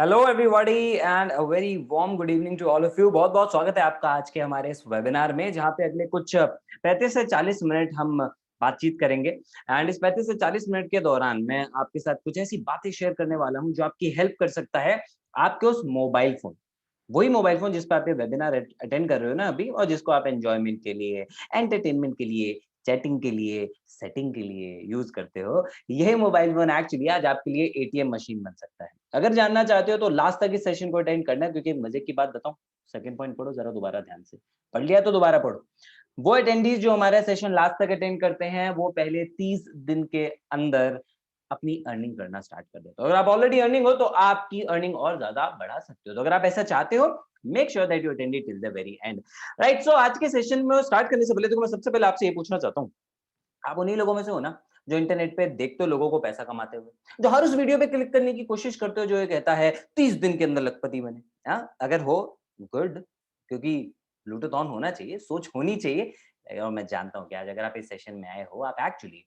Hello everybody and a very warm good evening to all of you. बहुत बहुत स्वागत है आपका आज के हमारे इस वेबिनार में, जहां पे अगले कुछ 35 से 40 मिनट हम बातचीत करेंगे। एंड इस 35 से 40 मिनट के दौरान मैं आपके साथ कुछ ऐसी बातें शेयर करने वाला हूं जो आपकी हेल्प कर सकता है आपके उस मोबाइल फोन, वही मोबाइल फोन जिस पे आप ये वेबिनार अटेंड कर रहे हो ना अभी, और जिसको आप एंजॉयमेंट के लिए, एंटरटेनमेंट के लिए, चैटिंग के लिए, सेटिंग के लिए यूज करते हो। यही मोबाइल फोन एक्चुअली आज आपके लिए एटीएम मशीन बन सकता है। अगर जानना चाहते हो तो लास्ट तक इस सेशन को अटेंड करना है, क्योंकि मजे की बात बताऊं, सेकंड पॉइंट पढ़ो जरा दोबारा ध्यान से। पढ़ लिया तो दोबारा पढ़ो। वो अटेंडीज जो हमारा सेशन लास्ट तक अटेंड करते हैं, वो पहले 30 दिन के अंदर अपनी अर्निंग करना स्टार्ट कर देते हो। अगर आप ऑलरेडी अर्निंग हो तो आपकी अर्निंग और ज्यादा बढ़ा सकते हो। तो अगर आप ऐसा चाहते हो, make sure that you attend it till the very end. Right, so आज के सेशन में स्टार्ट करने से पहले तो मैं सबसे पहले आपसे ये पूछना चाहता हूँ, आप उन्हीं लोगों में से हो ना जो इंटरनेट पे देखते हो लोगों को पैसा कमाते हुए, जो हर उस वीडियो पे क्लिक करने की कोशिश करते हो जो ये कहता है 30 दिन के अंदर लखपति बने। हाँ, अगर हो गुड, क्योंकि ब्लूटूथ ऑन होना चाहिए, सोच होनी चाहिए। और मैं जानता हूँ कि आज अगर आप इस सेशन में आए हो, आप actually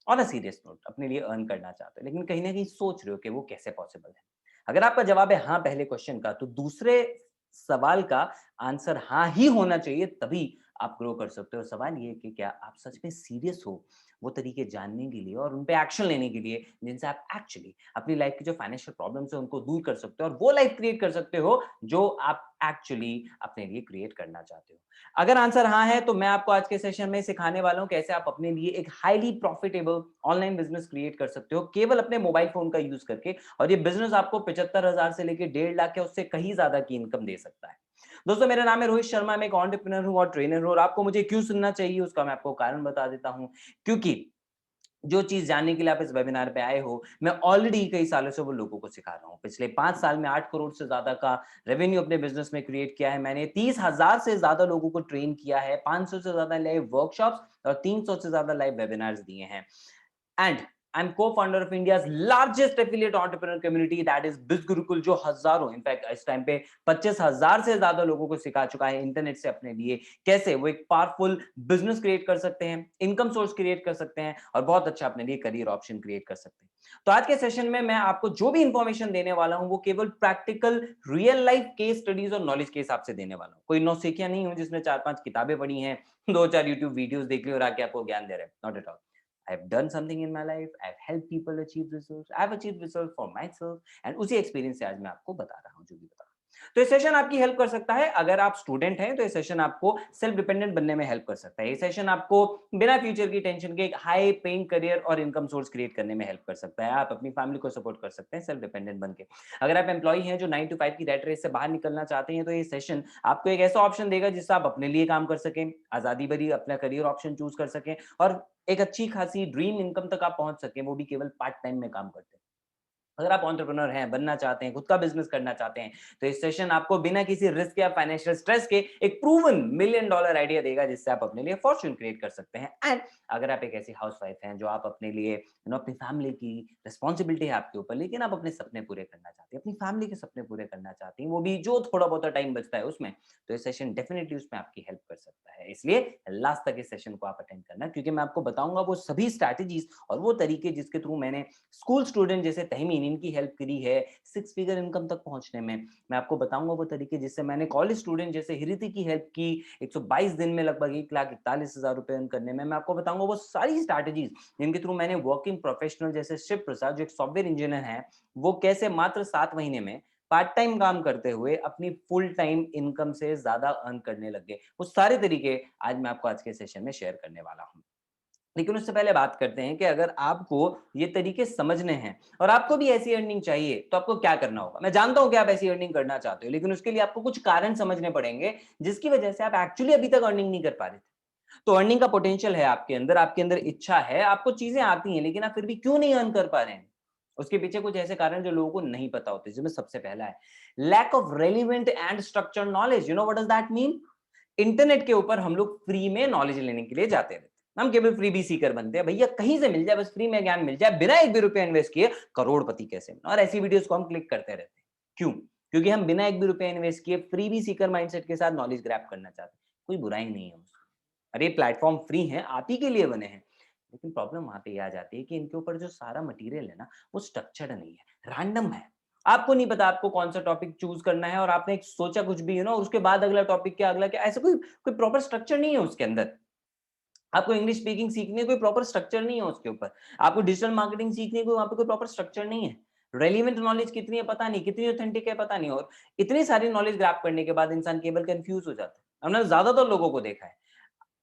on a serious note अपने लिए अर्न करना चाहते हो, लेकिन कहीं ना कहीं सोच रहे हो कि वो कैसे पॉसिबल है। अगर आपका जवाब है हाँ पहले क्वेश्चन का, तो दूसरे सवाल का आंसर हाँ ही होना चाहिए, तभी आप ग्रो कर सकते हो। सवाल ये है कि क्या आप सच में सीरियस हो वो तरीके जानने के लिए और उन पे एक्शन लेने के लिए, जिनसे आप एक्चुअली अपनी लाइफ की जो फाइनेंशियल प्रॉब्लम्स है उनको दूर कर सकते हो और वो लाइफ क्रिएट कर सकते हो जो आप एक्चुअली अपने लिए क्रिएट करना चाहते हो। अगर आंसर हाँ है, तो मैं आपको आज के सेशन में सिखाने वाला हूं कैसे आप अपने लिए एक highly profitable online business create कर सकते हो केवल अपने मोबाइल फोन का यूज करके। और ये बिजनेस आपको 75,000 से लेकर 1.5 लाख या उससे कहीं ज्यादा की इनकम दे सकता है। दोस्तों, मेरा नाम है रोहित शर्मा, मैं एक एंटरप्रेन्योर हूं और ट्रेनर हूं। और आपको मुझे क्यों सुनना चाहिए उसका मैं आपको कारण बता देता हूं। क्योंकि जो चीज जानने के लिए आप इस वेबिनार पे आए हो, मैं ऑलरेडी कई सालों से वो लोगों को सिखा रहा हूँ। पिछले 5 साल में 8 करोड़ से ज्यादा का रेवेन्यू अपने बिजनेस में क्रिएट किया है मैंने। 30,000 से ज्यादा लोगों को ट्रेन किया है, 500 से ज्यादा लाइव वर्कशॉप्स और 300 से ज्यादा लाइव वेबिनार्स दिए हैं। And I'm co-founder of India's largest affiliate entrepreneur community, that is Biz Gurukul, जो हजारों, इनफैक्ट इस टाइम पे 25,000 से ज्यादा लोगों को सिखा चुका है इंटरनेट से अपने लिए कैसे वो एक पावरफुल बिजनेस क्रिएट कर सकते हैं, इनकम सोर्स क्रिएट कर सकते हैं और बहुत अच्छा अपने लिए करियर ऑप्शन क्रिएट कर सकते हैं। तो आज के सेशन में मैं आपको जो भी इंफॉर्मेशन देने वाला हूं वो केवल practical real life case studies और नॉलेज के हिसाब से देने वाला हूं। कोई नौसिखिया नहीं हूं जिसमें 4-5 किताबें पढ़ी हैं, 2-4 यूट्यूब वीडियोस देख ली और आके आपको ज्ञान दे रहे हैं। Not at all. I've done something in my life. I've helped people achieve results. I've achieved results for myself. And उसी एक्सपीरियंस से आज मैं आपको बता रहा हूँ जो भी बता रहा हूँ। तो ये सेशन आपकी हेल्प कर सकता है। अगर आप स्टूडेंट हैं तो ये सेशन आपको सेल्फ डिपेंडेंट बनने में हेल्प कर सकता है। ये सेशन आपको बिना फ्यूचर की टेंशन के एक हाई पेइंग करियर और इनकम सोर्स क्रिएट करने में हेल्प कर सकता है। आप अपनी फैमिली को सपोर्ट कर सकते हैं सेल्फ डिपेंडेंट बन के। अगर आप एम्प्लॉई हैं जो 9 to 5 की रैट रेस से बाहर निकलना चाहते हैं, तो ये सेशन आपको एक ऐसा ऑप्शन देगा जिससे आप अपने लिए काम कर सकें, आजादी भरी अपना करियर ऑप्शन चूज कर सकें और एक अच्छी खासी ड्रीम इनकम तक आप पहुंच सकें, वो भी केवल पार्ट टाइम में काम करते हैं। अगर आप एंटरप्रेन्योर हैं, बनना चाहते हैं, खुद का बिजनेस करना चाहते हैं, तो इस सेशन आपको बिना किसी रिस्क या फाइनेंशियल स्ट्रेस के एक प्रूवन $1 million आइडिया देगा जिससे आप अपने लिए फॉर्च्यून क्रिएट कर सकते हैं। एंड अगर आप एक ऐसी हाउसवाइफ हैं जो आप अपने लिए अपनी फैमिली की रिस्पॉन्सिबिलिटी है आपके ऊपर, लेकिन आप अपने सपने पूरे करना चाहती हैं, अपनी फैमिली के सपने पूरे करना चाहती हैं, वो भी जो थोड़ा बहुत टाइम बचता है उसमें, तो ये सेशन डेफिनेटली उसमें आपकी हेल्प कर सकता है। इसलिए लास्ट तक इस सेशन को आप अटेंड करना, क्योंकि मैं आपको बताऊंगा वो सभी स्ट्रैटेजीज और वो तरीके जिसके थ्रू मैंने स्कूल स्टूडेंट जैसे तहमीन इनकी हेल्प करी है 6 फिगर इनकम तक पहुंचने में। मैं आपको बताऊंगा वो तरीके जिससे मैंने कॉलेज स्टूडेंट जैसे हिरिति की हेल्प की 122 दिन में लगभग 1,41,000 रुपए अर्न करने में। मैं आपको बताऊंगा वो सारी स्ट्रैटेजीज जिनके थ्रू मैंने वर्किंग प्रोफेशनल जैसे शिव प्रसाद जो एक सॉफ्टवेयर इंजीनियर है, वो कैसे मात्र 7 महीने में पार्ट टाइम काम करते हुए अपनी फुल टाइम इनकम से ज्यादा अर्न करने लग गए। वो सारे तरीके आज मैं आपको आज के सेशन में शेयर करने वाला हूं। लेकिन उससे पहले बात करते हैं कि अगर आपको ये तरीके समझने हैं और आपको भी ऐसी अर्निंग चाहिए, तो आपको क्या करना होगा। मैं जानता हूं कि आप ऐसी अर्निंग करना चाहते हो, लेकिन उसके लिए आपको कुछ कारण समझने पड़ेंगे जिसकी वजह से आप एक्चुअली अभी तक अर्निंग नहीं कर पा रहे थे। तो अर्निंग का पोटेंशियल है आपके अंदर इच्छा है, आपको चीजें आती हैं, लेकिन आप फिर भी क्यों नहीं अर्न कर पा रहे हैं। उसके पीछे कुछ ऐसे कारण जो लोगों को नहीं पता होते, जिसमें सबसे पहला है lack of relevant and structured knowledge. You know what does that mean. Internet के ऊपर हम लोग फ्री में नॉलेज लेने के लिए जाते रहते हैं, हम केवल फ्री बी सीकर बनते हैं, भैया कहीं से मिल जाए, बस फ्री में ज्ञान मिल जाए, बिना एक भी रुपया इन्वेस्ट किए करोड़पति कैसे बना। और ऐसी वीडियोस को हम क्लिक करते रहते हैं। क्यों? क्योंकि हम बिना एक भी रुपया इन्वेस्ट किए फ्री बी सीकर माइंडसेट के साथ नॉलेज ग्रैब करना चाहते हैं। कोई बुराई नहीं है उसमें। अरे प्लेटफॉर्म फ्री है, आप ही के लिए बने हैं। लेकिन प्रॉब्लम वहां पे ये आ जाती है कि इनके ऊपर जो सारा मटेरियल है ना, वो स्ट्रक्चर्ड नहीं है, रैंडम है। आपको नहीं पता आपको कौन सा टॉपिक चूज करना है, और आपने एक सोचा कुछ भी और उसके बाद अगला टॉपिक क्या, अगला क्या, ऐसा कोई कोई प्रॉपर स्ट्रक्चर नहीं है उसके अंदर। आपको इंग्लिश स्पीकिंग सीखनी है, कोई प्रॉपर स्ट्रक्चर नहीं है उसके ऊपर। आपको डिजिटल मार्केटिंग सीखनी है, कोई वहाँ पे कोई प्रॉपर स्ट्रक्चर नहीं है। रेलिवेंट नॉलेज कितनी है पता नहीं, कितनी ऑथेंटिक है पता नहीं, और इतनी सारी नॉलेज ग्रैब करने के बाद इंसान केवल कंफ्यूज हो जाता है। हमने ज्यादातर लोगों को देखा है,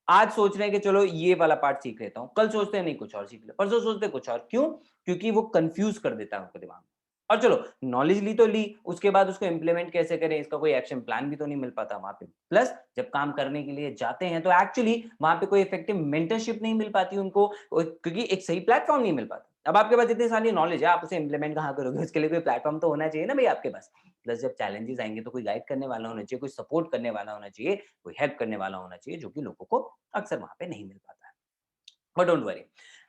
आज सोच रहे हैं कि चलो ये वाला पार्ट सीख लेता हूं, कल सोचते हैं नहीं कुछ और सीख ले, परसों सोचते हैं कुछ और। क्यों? क्योंकि वो कंफ्यूज कर देता है उनके दिमाग में। और चलो नॉलेज ली तो ली, उसके बाद उसको इंप्लीमेंट कैसे करें, इसका कोई एक्शन प्लान भी तो नहीं मिल पाता वहां पे। प्लस जब काम करने के लिए जाते हैं तो एक्चुअली वहां पे कोई इफेक्टिव मेंटरशिप नहीं मिल पाती उनको, क्योंकि एक सही प्लेटफॉर्म नहीं मिल पाता। अब आपके पास इतनी सारी नॉलेज है, आप उसे इंप्लीमेंट कहाँ करोगे? उसके लिए कोई प्लेटफॉर्म तो होना चाहिए ना भाई आपके पास। प्लस जब चैलेंजेस आएंगे तो कोई गाइड करने वाला होना चाहिए, कोई सपोर्ट करने वाला होना चाहिए, कोई हेल्प करने वाला होना चाहिए, जो कि लोगों को अक्सर वहां पे नहीं मिल पाता है। बट डोंट वरी,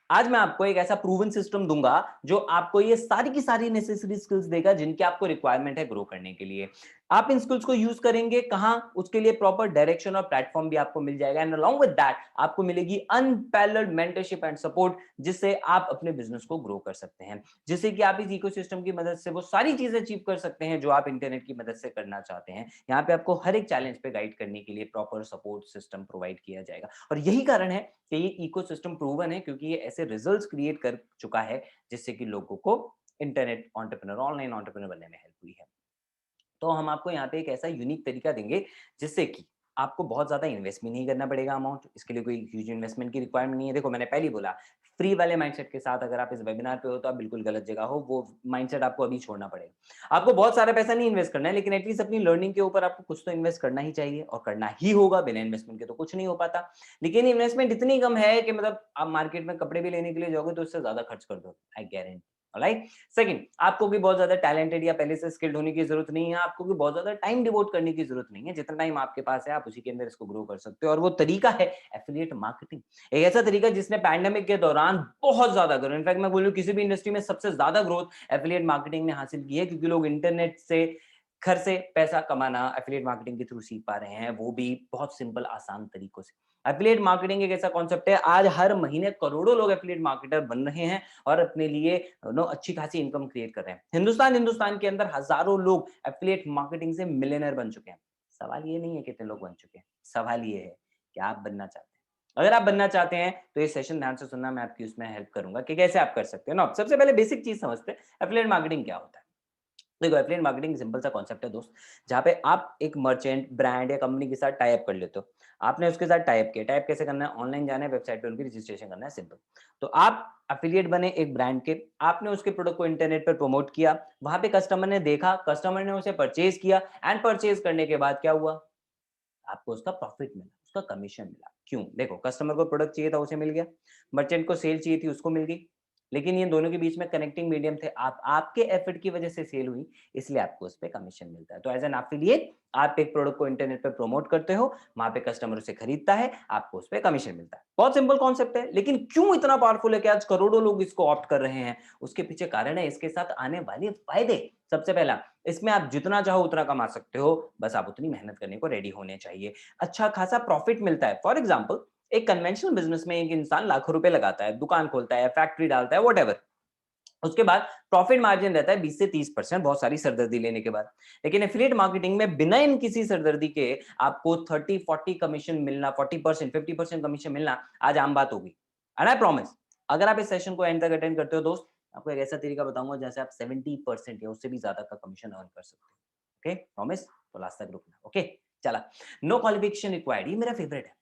आज मैं आपको एक ऐसा प्रूवन सिस्टम दूंगा जो आपको ये सारी की सारी नेसेसरी स्किल्स देगा जिनकी आपको रिक्वायरमेंट है ग्रो करने के लिए। आप इन स्किल्स को यूज करेंगे कहां, उसके लिए प्रॉपर डायरेक्शन और प्लेटफॉर्म भी आपको मिल जाएगा, एंड अलोंग विद दैट आपको मिलेगी अनपैरेलल्ड मेंटरशिप एंड सपोर्ट, जिससे आप अपने बिजनेस को ग्रो कर सकते हैं, जिससे कि आप इस इकोसिस्टम की मदद से वो सारी चीजें अचीव कर सकते हैं जो आप इंटरनेट की मदद से करना चाहते हैं। यहाँ पे आपको हर एक चैलेंज पे गाइड करने के लिए प्रॉपर सपोर्ट सिस्टम प्रोवाइड किया जाएगा, और यही कारण है कि ये इकोसिस्टम प्रूवन है, क्योंकि ये ऐसे रिजल्ट्स क्रिएट कर चुका है जिससे कि लोगों को इंटरनेट एंटरप्रेन्योर, ऑनलाइन एंटरप्रेन्योर बनने में हेल्प हुई है। तो हम आपको यहाँ पे एक ऐसा यूनिक तरीका देंगे जिससे कि आपको बहुत ज्यादा इन्वेस्ट भी नहीं करना पड़ेगा अमाउंट, इसके लिए कोई ह्यूज इन्वेस्टमेंट की रिक्वायरमेंट नहीं है। देखो मैंने पहले ही बोला, फ्री वाले माइंडसेट के साथ अगर आप इस वेबिनार पे हो तो आप बिल्कुल गलत जगह हो, वो माइंडसेट आपको अभी छोड़ना पड़ेगा। आपको बहुत सारा पैसा नहीं इन्वेस्ट करना है, लेकिन एटलीस्ट अपनी लर्निंग के ऊपर आपको कुछ तो इन्वेस्ट करना ही चाहिए, और करना ही होगा, बिना इन्वेस्टमेंट के तो कुछ नहीं हो पाता। लेकिन इन्वेस्टमेंट इतनी कम है कि मतलब आप मार्केट में कपड़े भी लेने के लिए जाओगे तो उससे ज्यादा खर्च कर दो, आई गारंटी। राइट। सेकंड, आपको भी बहुत ज्यादा टैलेंटेड या पहले से स्किल्ड होने की जरूरत नहीं है, आपको भी बहुत ज्यादा टाइम डिवोट करने की जरूरत नहीं है। जितना टाइम आपके पास है आप उसी के अंदर इसको ग्रो कर सकते हो, और वो तरीका है एफिलिएट मार्केटिंग। एक ऐसा तरीका जिसने पैंडेमिक के दौरान बहुत ज्यादा ग्रोथ, इनफैक्ट मैं बोलूं किसी भी इंडस्ट्री में सबसे ज्यादा ग्रोथ एफिलिएट मार्केटिंग ने हासिल की है, क्योंकि लोग इंटरनेट से घर से पैसा कमाना एफिलिएट मार्केटिंग के थ्रू सीख पा रहे हैं, वो भी बहुत सिंपल आसान तरीकों से। एफिलिएट मार्केटिंग एक ऐसा कॉन्सेप्ट है, आज हर महीने करोड़ों लोग एफिलिएट मार्केटर बन रहे हैं और अपने लिए नो अच्छी खासी इनकम क्रिएट कर रहे हैं। हिंदुस्तान के अंदर हजारों लोग एफिलिएट मार्केटिंग से मिलियनर बन चुके हैं। सवाल ये नहीं है कितने लोग बन चुके हैं, सवाल ये है कि आप बनना चाहते हैं। अगर आप बनना चाहते हैं तो ये सेशन ध्यान से सुनना, मैं आपकी उसमें हेल्प करूंगा कि कैसे आप कर सकते हैं ना। सबसे पहले बेसिक चीज समझते हैं, एफिलिएट मार्केटिंग क्या होता है। देखो एफिलिएट मार्केटिंग सिंपल सा कॉन्सेप्ट है दोस्त, जहाँ पे आप एक मर्चेंट, ब्रांड या कंपनी के साथ टाई अप कर लेते हो। आपने उसके साथ टाई अप किया, टाई अप कैसे करना है, ऑनलाइन जाना है, वेबसाइट पे उनकी रजिस्ट्रेशन करना है, सिंपल। तो आप एफिलिएट बने एक ब्रांड के, आपने उसके प्रोडक्ट को इंटरनेट पर प्रमोट किया, वहां पे कस्टमर ने देखा, कस्टमर ने उसे परचेज किया, एंड परचेज करने के बाद क्या हुआ, आपको उसका प्रॉफिट मिला, उसका कमीशन मिला। क्यों? देखो कस्टमर को प्रोडक्ट चाहिए था, उसे मिल गया, मर्चेंट को सेल चाहिए थी, उसको मिल गई, लेकिन ये दोनों के बीच में कनेक्टिंग मीडियम थे, आपके एफर्ट की वजह से सेल हुई, इसलिए आपको उस पे कमीशन मिलता है। तो एज एन एफिलिएट आप एक प्रोडक्ट को इंटरनेट पे प्रमोट करते हो, वहां पे कस्टमर उसे खरीदता है, आपको उस पे कमीशन मिलता है। बहुत सिंपल कॉन्सेप्ट है, लेकिन क्यों इतना पावरफुल है कि आज करोड़ों लोग इसको ऑप्ट कर रहे हैं? उसके पीछे कारण है इसके साथ आने वाले फायदे। सबसे पहला, इसमें आप जितना चाहो उतना कमा सकते हो, बस आप उतनी मेहनत करने को रेडी होने चाहिए। अच्छा खासा प्रॉफिट मिलता है। फॉर एग्जाम्पल, एक कन्वेंशनल बिजनेस में एक इंसान लाखों रुपए लगाता है, दुकान खोलता है, फैक्ट्री डालता है, वट, उसके बाद प्रॉफिट मार्जिन रहता है 20 से 30%, बहुत सारी सरदर्दी लेने के बाद। लेकिन एफिलिएट मार्केटिंग में बिना इन किसी सरदर्दी के आपको 30-40 कमीशन मिलना, 40%, 50% कमीशन मिलना आज आम बात होगी। एंड आई प्रॉमिस, अगर आप इस सेशन को एंड तक अटेंड करते हो दोस्त, आपको एक ऐसा तरीका बताऊंगा जैसे आप 70% या उससे भी ज्यादा का कमीशन अर्न कर सकते हो। Okay promise? तो लास्ट तक रुकना। ओके चला, नो क्वालिफिकेशन रिक्वायर्ड, ये मेरा फेवरेट है।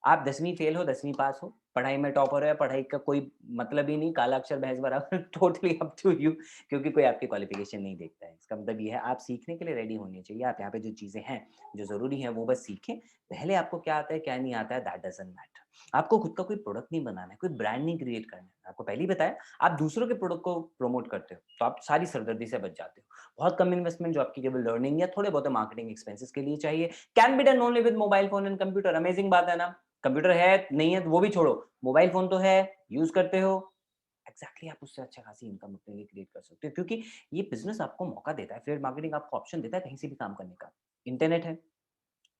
आप 10वीं फेल हो, 10वीं पास हो, पढ़ाई में टॉपर है, पढ़ाई का कोई मतलब ही नहीं, काला अक्षर भैंस बराबर, टोटली अप टू यू, क्योंकि कोई आपकी क्वालिफिकेशन नहीं देखता है। इसका मतलब ये है आप सीखने के लिए रेडी होने चाहिए। आप यहाँ पे जो चीजें हैं, जो जरूरी है वो बस सीखें। पहले आपको क्या आता है क्या नहीं आता है, दैट डजंट मैटर। आपको खुद का कोई प्रोडक्ट नहीं बनाना है, कोई ब्रांड नहीं क्रिएट करना है। आपको पहले ही बताया, आप दूसरों के प्रोडक्ट को प्रमोट करते हो तो आप सारी सरदर्दी से बच जाते हो। बहुत कम इन्वेस्टमेंट जो आपकी केवल लर्निंग या थोड़े बहुत मार्केटिंग एक्सपेंसेस के लिए चाहिए, can be done only with mobile phone and computer. Amazing बात है ना। कंप्यूटर है नहीं है तो वो भी छोड़ो, मोबाइल फोन तो है, यूज करते हो, एग्जैक्टली आप उससे अच्छा खासी इनकम अपने लिए क्रिएट कर सकते हो, क्योंकि ये बिजनेस आपको मौका देता है, एफिलिएट मार्केटिंग आपको ऑप्शन देता है कहीं से भी काम करने का। इंटरनेट है,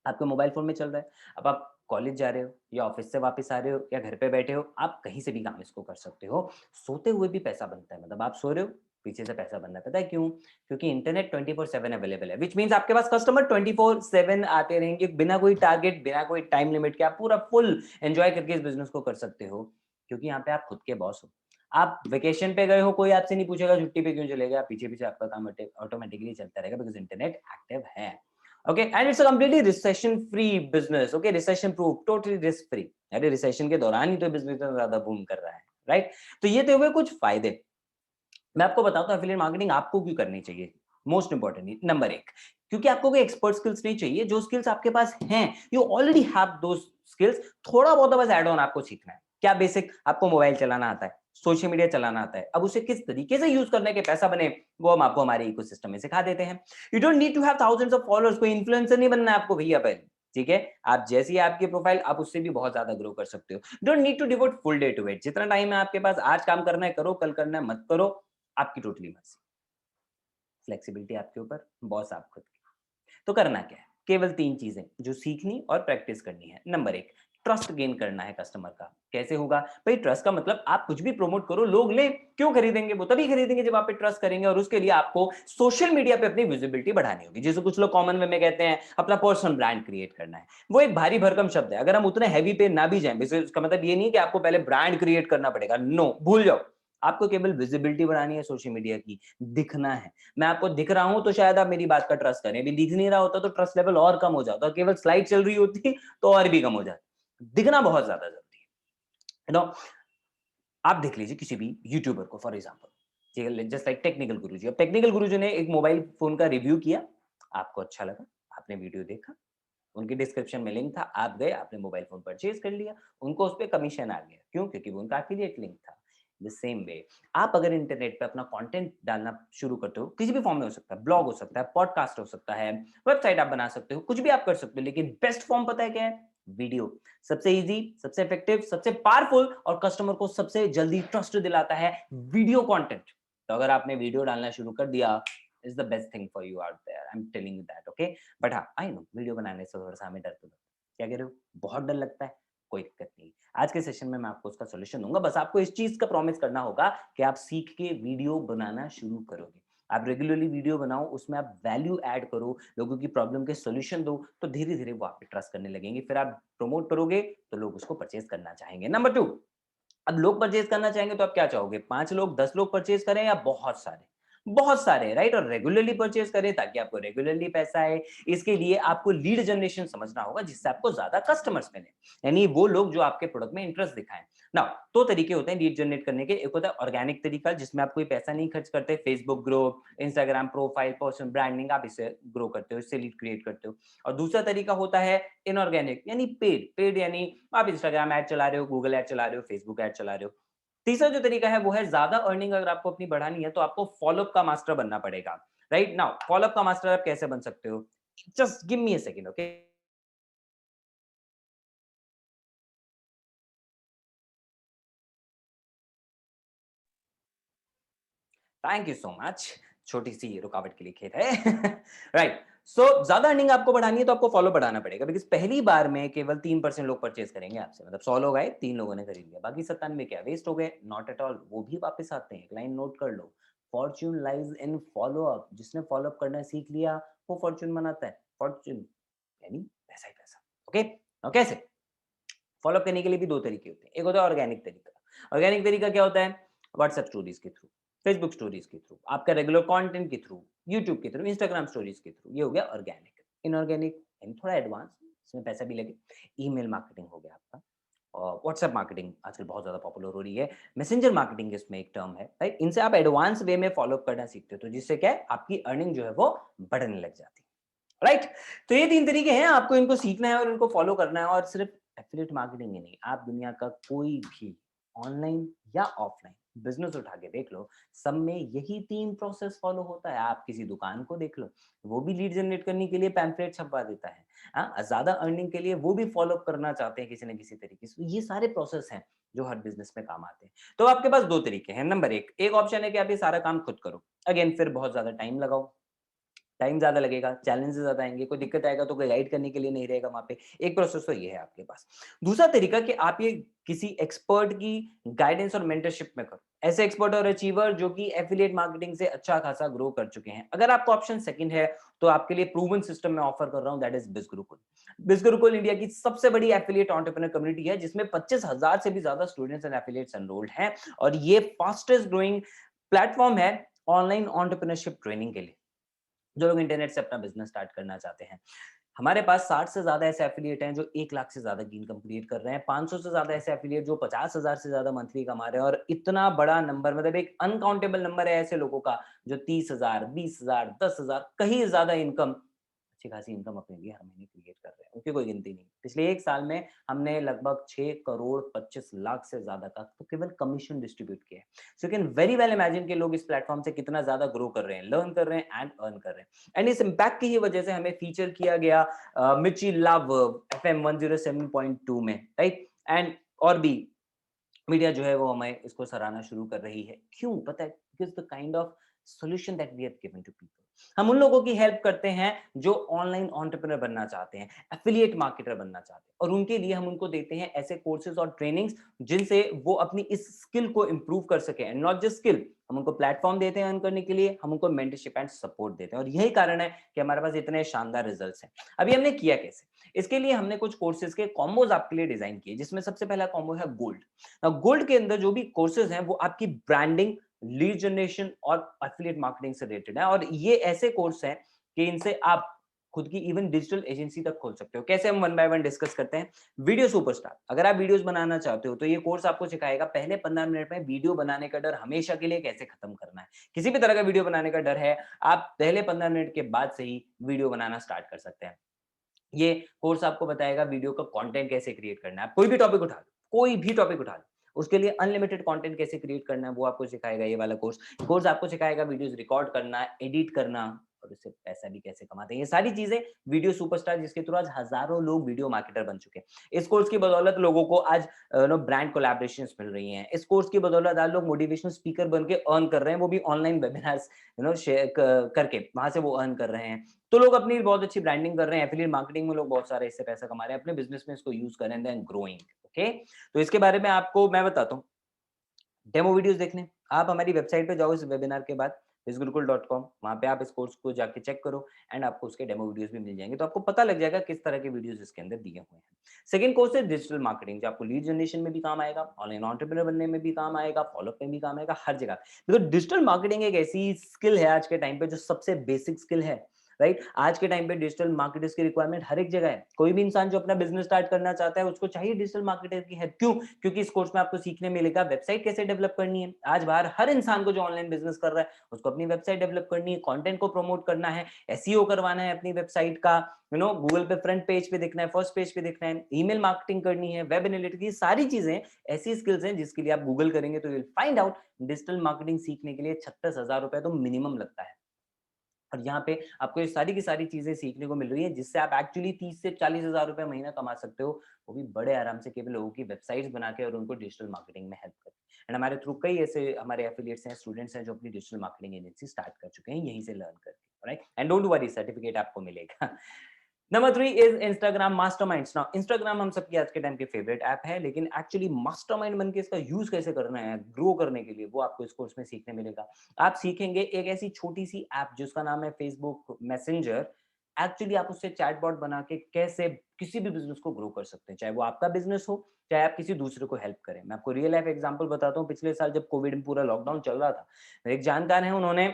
आपके मोबाइल फोन में चल रहा है, अब आप कॉलेज जा रहे हो या ऑफिस से वापस आ रहे हो या घर पे बैठे हो, आप कहीं से भी काम इसको कर सकते हो। सोते हुए भी पैसा बनता है, मतलब आप सो रहे हो, पीछे से पैसा बनना है। पता है क्यों? क्योंकि इंटरनेट 24/7 अवेलेबल है, व्हिच मींस आपके पास कस्टमर 24/7 आते रहेंगे बिना कोई टारगेट, बिना कोई टाइम लिमिट के। आप पूरा फुल एंजॉय करके इस बिजनेस को कर सकते हो, क्योंकि यहाँ पे आप खुद के बॉस हो। आप वेकेशन पे गए हो, कोई आपसे नहीं पूछेगा छुट्टी पे क्यों चले गए, पीछे पीछे आपका काम ऑटोमेटिकली चलता रहेगा, बिकॉज इंटरनेट एक्टिव है। Okay, and it's a completely recession free business. Okay, recession proof, totally risk free. अरे रिसेशन के दौरान ही तो बिजनेस ज्यादा बूम कर रहा है, राइट? तो ये तो हुए कुछ फायदे। मैं आपको बताता हूँ एफिलिएट मार्केटिंग आपको क्यों करनी चाहिए। मोस्ट इंपॉर्टेंटली नंबर एक, क्योंकि आपको कोई एक्सपर्ट स्किल्स नहीं चाहिए, जो स्किल्स आपके पास हैं, you already have those skills. थोड़ा बहुत बस ऐड ऑन आपको सीखना है। क्या बेसिक? आपको मोबाइल चलाना आता है, सोशल मीडिया चलाना आता है, अब उसे किस तरीके से यूज करने के पैसा बने, वो हम आपको हमारे इकोसिस्टम में सिखा देते हैं। You don't need to have thousands of followers, कोई इन्फ्लुएंसर नहीं बनना है आपको भैया पहले, ठीक है? आप जैसी आपकी प्रोफाइल, आप उससे भी बहुत ज्यादा ग्रो कर सकते हो। Don't need to devote full day to it. जितना टाइम है आपके पास, आज काम करना है करो, कल करना है मत करो, आपकी टोटली मर्जी। फ्लेक्सिबिलिटी आपके ऊपर, बॉस आप खुद की। तो करना क्या है? केवल 3 चीजें जो सीखनी और प्रैक्टिस करनी है। नंबर 1, ट्रस्ट गेन करना है कस्टमर का। कैसे होगा भाई? ट्रस्ट का मतलब आप कुछ भी प्रमोट करो, लोग ले, क्यों खरीदेंगे? वो तभी खरीदेंगे जब आप पे ट्रस्ट करेंगे, और उसके लिए आपको सोशल मीडिया पे अपनी विजिबिलिटी बढ़ानी होगी। जैसे कुछ लोग कॉमन वे में कहते हैं अपना पर्सनल ब्रांड क्रिएट करना है। वो एक भारी भरकम शब्द है। अगर हम उतने हैवी पे ना भी जाएं, इसका मतलब ये नहीं कि आपको पहले ब्रांड क्रिएट करना पड़ेगा, नो, भूल जाओ। आपको केवल विजिबिलिटी बढ़ानी है सोशल मीडिया की, दिखना है। मैं आपको दिख रहा हूं तो शायद आप मेरी बात का ट्रस्ट करें, अभी दिख नहीं रहा होता तो ट्रस्ट लेवल और कम हो जाता, केवल स्लाइड चल रही होती तो और भी कम हो जाता। दिखना बहुत ज्यादा जरूरी है, यू नो। आप देख लीजिए किसी भी यूट्यूबर को for example, just like technical Guruji. अब टेक्निकल गुरुजी ने एक मोबाइल फोन का रिव्यू किया, आपको अच्छा लगा, आपने वीडियो देखा, उनके डिस्क्रिप्शन में लिंक था, आप गए, आपने मोबाइल फोन परचेज कर लिया, उनको उस पर कमीशन आ गया। क्यों? क्योंकि वो उनका एफिलिएट लिंक था। द सेम वे, आप अगर इंटरनेट पे अपना कंटेंट डालना शुरू करते हो, किसी भी फॉर्म में हो सकता है, ब्लॉग हो सकता है, पॉडकास्ट हो सकता है, वेबसाइट आप बना सकते हो, कुछ भी आप कर सकते हो, लेकिन बेस्ट फॉर्म पता है क्या है? वीडियो। सबसे इजी, सबसे इफेक्टिव, सबसे पावरफुल, और कस्टमर को सबसे जल्दी ट्रस्ट दिलाता है वीडियो कंटेंट। तो अगर आपने वीडियो डालना शुरू कर दिया, is the best thing for you out there, I am telling you that, okay? But हाँ, आई नो वीडियो बनाने से थोड़ा सा हमें डर तो लगता है। क्या कह रहे हो? बहुत डर लगता है? कोई दिक्कत नहीं, आज के सेशन में मैं आपको उसका सॉल्यूशन दूंगा। बस आपको इस चीज का प्रॉमिस करना होगा कि आप सीख के वीडियो बनाना शुरू करोगे। आप रेगुलरली वीडियो बनाओ, उसमें आप वैल्यू ऐड करो, लोगों की प्रॉब्लम के सॉल्यूशन दो, तो धीरे धीरे वो आप पे ट्रस्ट करने लगेंगे। फिर आप प्रमोट करोगे तो लोग उसको परचेज करना चाहेंगे। नंबर 2, अब लोग परचेज करना चाहेंगे तो आप क्या चाहोगे? 5 लोग, 10 लोग परचेज करें, या बहुत सारे? बहुत सारे, राइट? और रेगुलरली परचेज करें ताकि आपको रेगुलरली पैसा आए। इसके लिए आपको लीड जनरेशन समझना होगा, जिससे आपको ज्यादा कस्टमर्स मिले, यानी वो लोग जो आपके प्रोडक्ट में इंटरेस्ट दिखाएं ना। दो तरीके होते हैं लीड जनरेट करने के। एक होता है ऑर्गेनिक तरीका, जिसमें आप कोई पैसा नहीं खर्च करते, Facebook group, Instagram profile, personal branding, आप इससे ग्रो करते हो, इससे लीड क्रिएट करते हो। और दूसरा तरीका होता है इनऑर्गेनिक, यानी पेड। पेड यानी आप इंस्टाग्राम ऐड चला रहे हो, गूगल ऐड चला रहे हो, फेसबुक ऐड चला रहे हो। तीसरा जो तरीका है वो है ज्यादा अर्निंग अगर आपको अपनी बढ़ानी है तो आपको फॉलोअप का मास्टर बनना पड़ेगा। राइट नाउ, फॉलोअप का मास्टर आप कैसे बन सकते हो? Just give me a second, okay? Thank you so much. छोटी सी रुकावट के लिए खेद है। राइट, सो ज्यादा अर्निंग आपको बढ़ानी है तो आपको फॉलो बढ़ाना पड़ेगा, बिकॉज पहली बार में केवल 3% लोग परचेज करेंगे आपसे। मतलब 100 लोग आए, 3 लोगों ने खरीद लिया, बाकी 97 क्या वेस्ट हो गए? नॉट एट ऑल, वो भी वापस आते हैं। लाइन नोट कर लो, फॉर्च्यून लाइज इन फॉलोअप। जिसने फॉलोअप करना सीख लिया वो फॉर्च्यून बनाता है। फॉर्च्यून यानी पैसा ही पैसा, ओके? और कैसे? फॉलोअप करने के लिए भी दो तरीके होते हैं। एक होता है ऑर्गेनिक तरीका। ऑर्गेनिक तरीका क्या होता है? व्हाट्सएप स्टोरीज के थ्रू, फेसबुक स्टोरीज के थ्रू, आपका रेगुलर कंटेंट के थ्रू, यूट्यूब के थ्रू, इंस्टाग्राम स्टोरीज के थ्रू। ये हो गया ऑर्गेनिक। इनऑर्गेनिक यानी थोड़ा एडवांस, इसमें पैसा भी लगे। ईमेल मार्केटिंग हो गया आपका, और व्हाट्सएप मार्केटिंग आजकल बहुत ज्यादा पॉपुलर हो रही है। मैसेंजर मार्केटिंग इसमें एक टर्म है, राइट? इनसे आप एडवांस वे में फॉलोअप करना सीखते हो, तो जिससे क्या है, आपकी अर्निंग जो है वो बढ़ने लग जाती है, राइट? तो ये 3 तरीके हैं, आपको इनको सीखना है और इनको फॉलो करना है। और सिर्फ एफिलिएट मार्केटिंग ही नहीं, आप दुनिया का कोई भी ऑनलाइन या ऑफलाइन बिजनेस उठा के देख लो, सब में यही 3 प्रोसेस फॉलो होता है। आप किसी दुकान को देख लो, वो भी लीड जनरेट करने के लिए पैम्फलेट छपवा देता है। हाँ, ज्यादा अर्निंग के लिए वो भी फॉलो करना चाहते हैं किसी न किसी तरीके से। ये सारे प्रोसेस हैं जो हर बिजनेस में काम आते हैं। तो आपके पास 2 तरीके हैं। नंबर 1, एक ऑप्शन है कि आप ये सारा काम खुद करो, अगेन फिर बहुत ज्यादा टाइम लगाओ, टाइम ज्यादा लगेगा, चैलेंजेस ज्यादा आएंगे, कोई दिक्कत आएगा तो कोई गाइड करने के लिए नहीं रहेगा वहां पे। एक प्रोसेस तो ये है आपके पास। दूसरा तरीका कि आप ये किसी एक्सपर्ट की गाइडेंस और मेंटरशिप में करो, ऐसे एक्सपर्ट और अचीवर जो कि एफिलिएट मार्केटिंग से अच्छा खासा ग्रो कर चुके हैं। अगर आपका ऑप्शन सेकंड है तो आपके लिए प्रूवन सिस्टम में ऑफर कर रहा हूं, दैट इज बिजगुरुकुल। बिजगुरुकुल इंडिया की सबसे बड़ी एफिलिएट एंटरप्रेन्योर कम्युनिटी है, जिसमें 25,000 से भी ज्यादा स्टूडेंट्स एंड एफिलिएट्स एनरोल्ड हैं, और ये फास्टेस्ट ग्रोइंग प्लेटफॉर्म है ऑनलाइन एंटरप्रेन्योरशिप ट्रेनिंग के लिए, जो लोग इंटरनेट से अपना बिजनेस स्टार्ट करना चाहते हैं। हमारे पास 60 से ज्यादा ऐसे एफिलिएट हैं जो 1 लाख से ज्यादा की इनकम क्रिएट कर रहे हैं, 500 से ज्यादा ऐसे एफिलिएट जो 50,000 से ज्यादा मंथली कमा रहे हैं, और इतना बड़ा नंबर, मतलब एक अनकाउंटेबल नंबर है ऐसे लोगों का जो 30,000, 20,000, 10,000 कहीं ज्यादा इनकम, अच्छी खासी इनकम अपने लिए हर महीने क्रिएट कर रहे हैं, उनकी कोई गिनती नहीं। पिछले एक साल में हमने लगभग 6 करोड़ 25 लाख से ज्यादा का तो केवल कमीशन डिस्ट्रीब्यूट किया है। So you can very well imagine कि लोग इस प्लेटफॉर्म से कितना ज्यादा ग्रो कर रहे हैं, लर्न कर रहे हैं एंड अर्न कर रहे हैं। एंड इस इम्पैक्ट की ही वजह से हमें फीचर किया गया मिर्ची लव FM 107.2 में, राइट। एंड और भी मीडिया जो है वो हमें इसको सराहना शुरू कर रही है। क्यों? पता है, because the kind of solution that we have given to people. हम उन लोगों की हेल्प करते हैं जो ऑनलाइन एंटरप्रेन्योर बनना चाहते हैं, एफिलिएट मार्केटर बनना चाहते हैं, और उनके लिए हम उनको देते हैं ऐसे कोर्सेज और ट्रेनिंग्स जिनसे वो अपनी इस स्किल को इंप्रूव कर सके। एंड नॉट जस्ट स्किल, हम उनको प्लेटफॉर्म देते हैं अर्न करने के लिए, हम उनको मेंटरशिप एंड सपोर्ट देते हैं, और यही कारण है कि हमारे पास इतने शानदार रिजल्ट्स हैं। अभी हमने किया कैसे? इसके लिए हमने कुछ कोर्सेज के कॉम्बोज आपके लिए डिजाइन किए, जिसमें सबसे पहला कॉम्बो है गोल्ड। गोल्ड के अंदर जो भी कोर्सेज हैं वो आपकी ब्रांडिंग, लीड जनरेशन और एफिलिएट मार्केटिंग से रिलेटेड है, और ये ऐसे कोर्स हैं कि इनसे आप खुद की इवन डिजिटल एजेंसी तक खोल सकते हो। कैसे, हम वन बाय वन डिस्कस करते हैं। वीडियो सुपरस्टार, अगर आप वीडियोस बनाना चाहते हो तो ये कोर्स आपको सिखाएगा पहले 15 मिनट में वीडियो बनाने का डर हमेशा के लिए कैसे खत्म करना है। किसी भी तरह का वीडियो बनाने का डर है, आप पहले 15 मिनट के बाद से ही वीडियो बनाना स्टार्ट कर सकते हैं। ये कोर्स आपको बताएगा वीडियो का कंटेंट कैसे क्रिएट करना है। आप कोई भी टॉपिक उठा लो, कोई भी टॉपिक उठा लो, उसके लिए अनलिमिटेड कंटेंट कैसे क्रिएट करना है वो आपको सिखाएगा ये वाला कोर्स। कोर्स आपको सिखाएगा वीडियोस रिकॉर्ड करना, एडिट करना, और उससे पैसा भी कैसे कमाते हैं। ये सारी चीजें वीडियो सुपरस्टार, जिसके थ्रू आज हजारों लोग वीडियो मार्केटर बन चुके हैं। इस कोर्स की बदौलत लोगों को आज ब्रांड कोलैबोरेशंस मिल रही हैं। इस कोर्स की बदौलत आज लोग मोटिवेशनल स्पीकर बन के अर्न कर रहे हैं, वो भी ऑनलाइन वेबिनार्स शेयर करके वहां से वो अर्न कर रहे हैं। तो लोग अपनी बहुत अच्छी ब्रांडिंग कर रहे हैं, एफिलिएट मार्केटिंग में लोग बहुत सारे इससे पैसा कमा रहे हैं, अपने बिजनेस में इसको यूज करें, देन ग्रोइंग। ओके, तो इसके बारे में आपको मैं बताता हूँ। डेमो वीडियोस देखने आप हमारी वेबसाइट पे जाओ इस वेबिनार के बाद, bizgurukul.com, वहां पे आप इस कोर्स को जाके चेक करो, एंड आपको उसके डेमो वीडियोस भी मिल जाएंगे, तो आपको पता लग जाएगा किस तरह के वीडियोस इसके अंदर दिए हुए हैं। सेकंड कोर्स है डिजिटल मार्केटिंग, जो आपको लीड जनरेशन में भी काम आएगा, ऑनलाइन एंटरप्रेन्योर बनने में भी काम आएगा, फॉलोअप में भी काम आएगा, हर जगह। बिकॉज डिजिटल मार्केटिंग एक ऐसी स्किल है आज के टाइम पे जो सबसे बेसिक स्किल है, राइट। आज के टाइम पे डिजिटल मार्केटर्स की रिक्वायरमेंट हर एक जगह है। कोई भी इंसान जो अपना बिजनेस स्टार्ट करना चाहता है उसको चाहिए डिजिटल मार्केटर की हेल्प। क्यों? क्योंकि इस कोर्स में आपको सीखने मिलेगा वेबसाइट कैसे डेवलप करनी है। आज बाहर हर इंसान को जो ऑनलाइन बिजनेस कर रहा है उसको अपनी वेबसाइट डेवलप करनी है, कंटेंट को प्रमोट करना है, एसईओ करवाना है अपनी वेबसाइट का, गूगल पे फ्रंट पेज पे दिखना है, फर्स्ट पेज पे दिखना है, ईमेल मार्केटिंग करनी है, वेब एनालिटिक्स, ये सारी चीजें ऐसी स्किल्स हैं जिसके लिए आप गूगल करेंगे तो you will find out digital marketing सीखने के लिए 36,000 रुपए तो मिनिमम लगता है। और यहाँ पे आपको ये सारी की सारी चीजें सीखने को मिल रही है, जिससे आप एक्चुअली 30 से 40,000 रुपए महीना कमा सकते हो, वो भी बड़े आराम से, केवल लोगों की वेबसाइट्स बना के और उनको डिजिटल मार्केटिंग में हेल्प करके। एंड हमारे थ्रू कई ऐसे हमारे एफिलिएट्स हैं, स्टूडेंट्स हैं जो अपनी डिजिटल मार्केटिंग एजेंसी स्टार्ट कर चुके हैं यहीं से लर्न करके, right. And don't worry, certificate आपको मिलेगा। Number 3 is Instagram masterminds. Now Instagram हम सबकी आज के टाइम की फेवरेट ऐप है, लेकिन एक्चुअली मास्टरमाइंड बन के इसका यूज कैसे करना है ग्रो करने के लिए, वो आपको इस कोर्स में सीखने मिलेगा। आप सीखेंगे एक ऐसी छोटी सी ऐप जिसका नाम है फेसबुक मैसेंजर। एक्चुअली आप उससे चैटबॉट बना के कैसे किसी भी बिजनेस को ग्रो कर सकते हैं, चाहे वो आपका बिजनेस हो, चाहे आप किसी दूसरे को हेल्प करें। मैं आपको रियल लाइफ एग्जांपल बताता हूँ। पिछले साल जब कोविड में पूरा लॉकडाउन चल रहा था, मेरे एक जानकार हैं, उन्होंने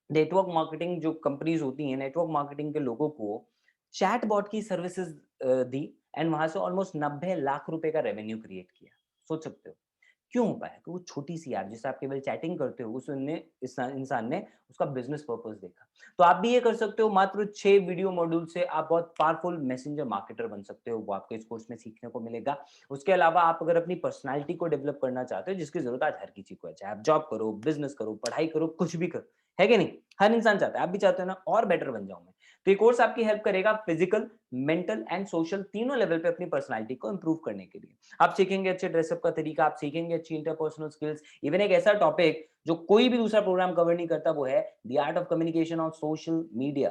नेटवर्क मार्केटिंग जो कंपनीज होती हैं, नेटवर्क मार्केटिंग के लोगों को चैटबॉट की सर्विसेज दी, एंड वहां से ऑलमोस्ट 90 लाख रुपए का रेवेन्यू क्रिएट किया। सोच सकते हो क्यों हो पाया? तो वो छोटी सी ऐप जिससे आप केवल चैटिंग करते हो, उसने इस इंसान ने उसका बिजनेस पर्पस देखा। तो आप भी ये कर सकते हो। मात्र 6 वीडियो मॉड्यूल से आप बहुत पावरफुल मैसेंजर मार्केटर बन सकते हो, वो आपको इस कोर्स में सीखने को मिलेगा। उसके अलावा आप अगर अपनी पर्सनालिटी को डेवलप करना चाहते हो, जिसकी जरूरत आज हर किसी को है, चाहे आप जॉब करो, बिजनेस करो, पढ़ाई करो, कुछ भी करो, है कि नहीं? हर इंसान चाहता है, आप भी चाहते हो ना और बेटर बन जाऊं मैं। तो ये कोर्स आपकी हेल्प करेगा फिजिकल, मेंटल एंड सोशल तीनों लेवल पे अपनी पर्सनालिटी को इंप्रूव करने के लिए। आप सीखेंगे अच्छे ड्रेसअप का तरीका, आप सीखेंगे अच्छी इंटरपर्सनल स्किल्स, इवन एक ऐसा टॉपिक जो कोई भी दूसरा प्रोग्राम कवर नहीं करता, वो है the art of communication on social media.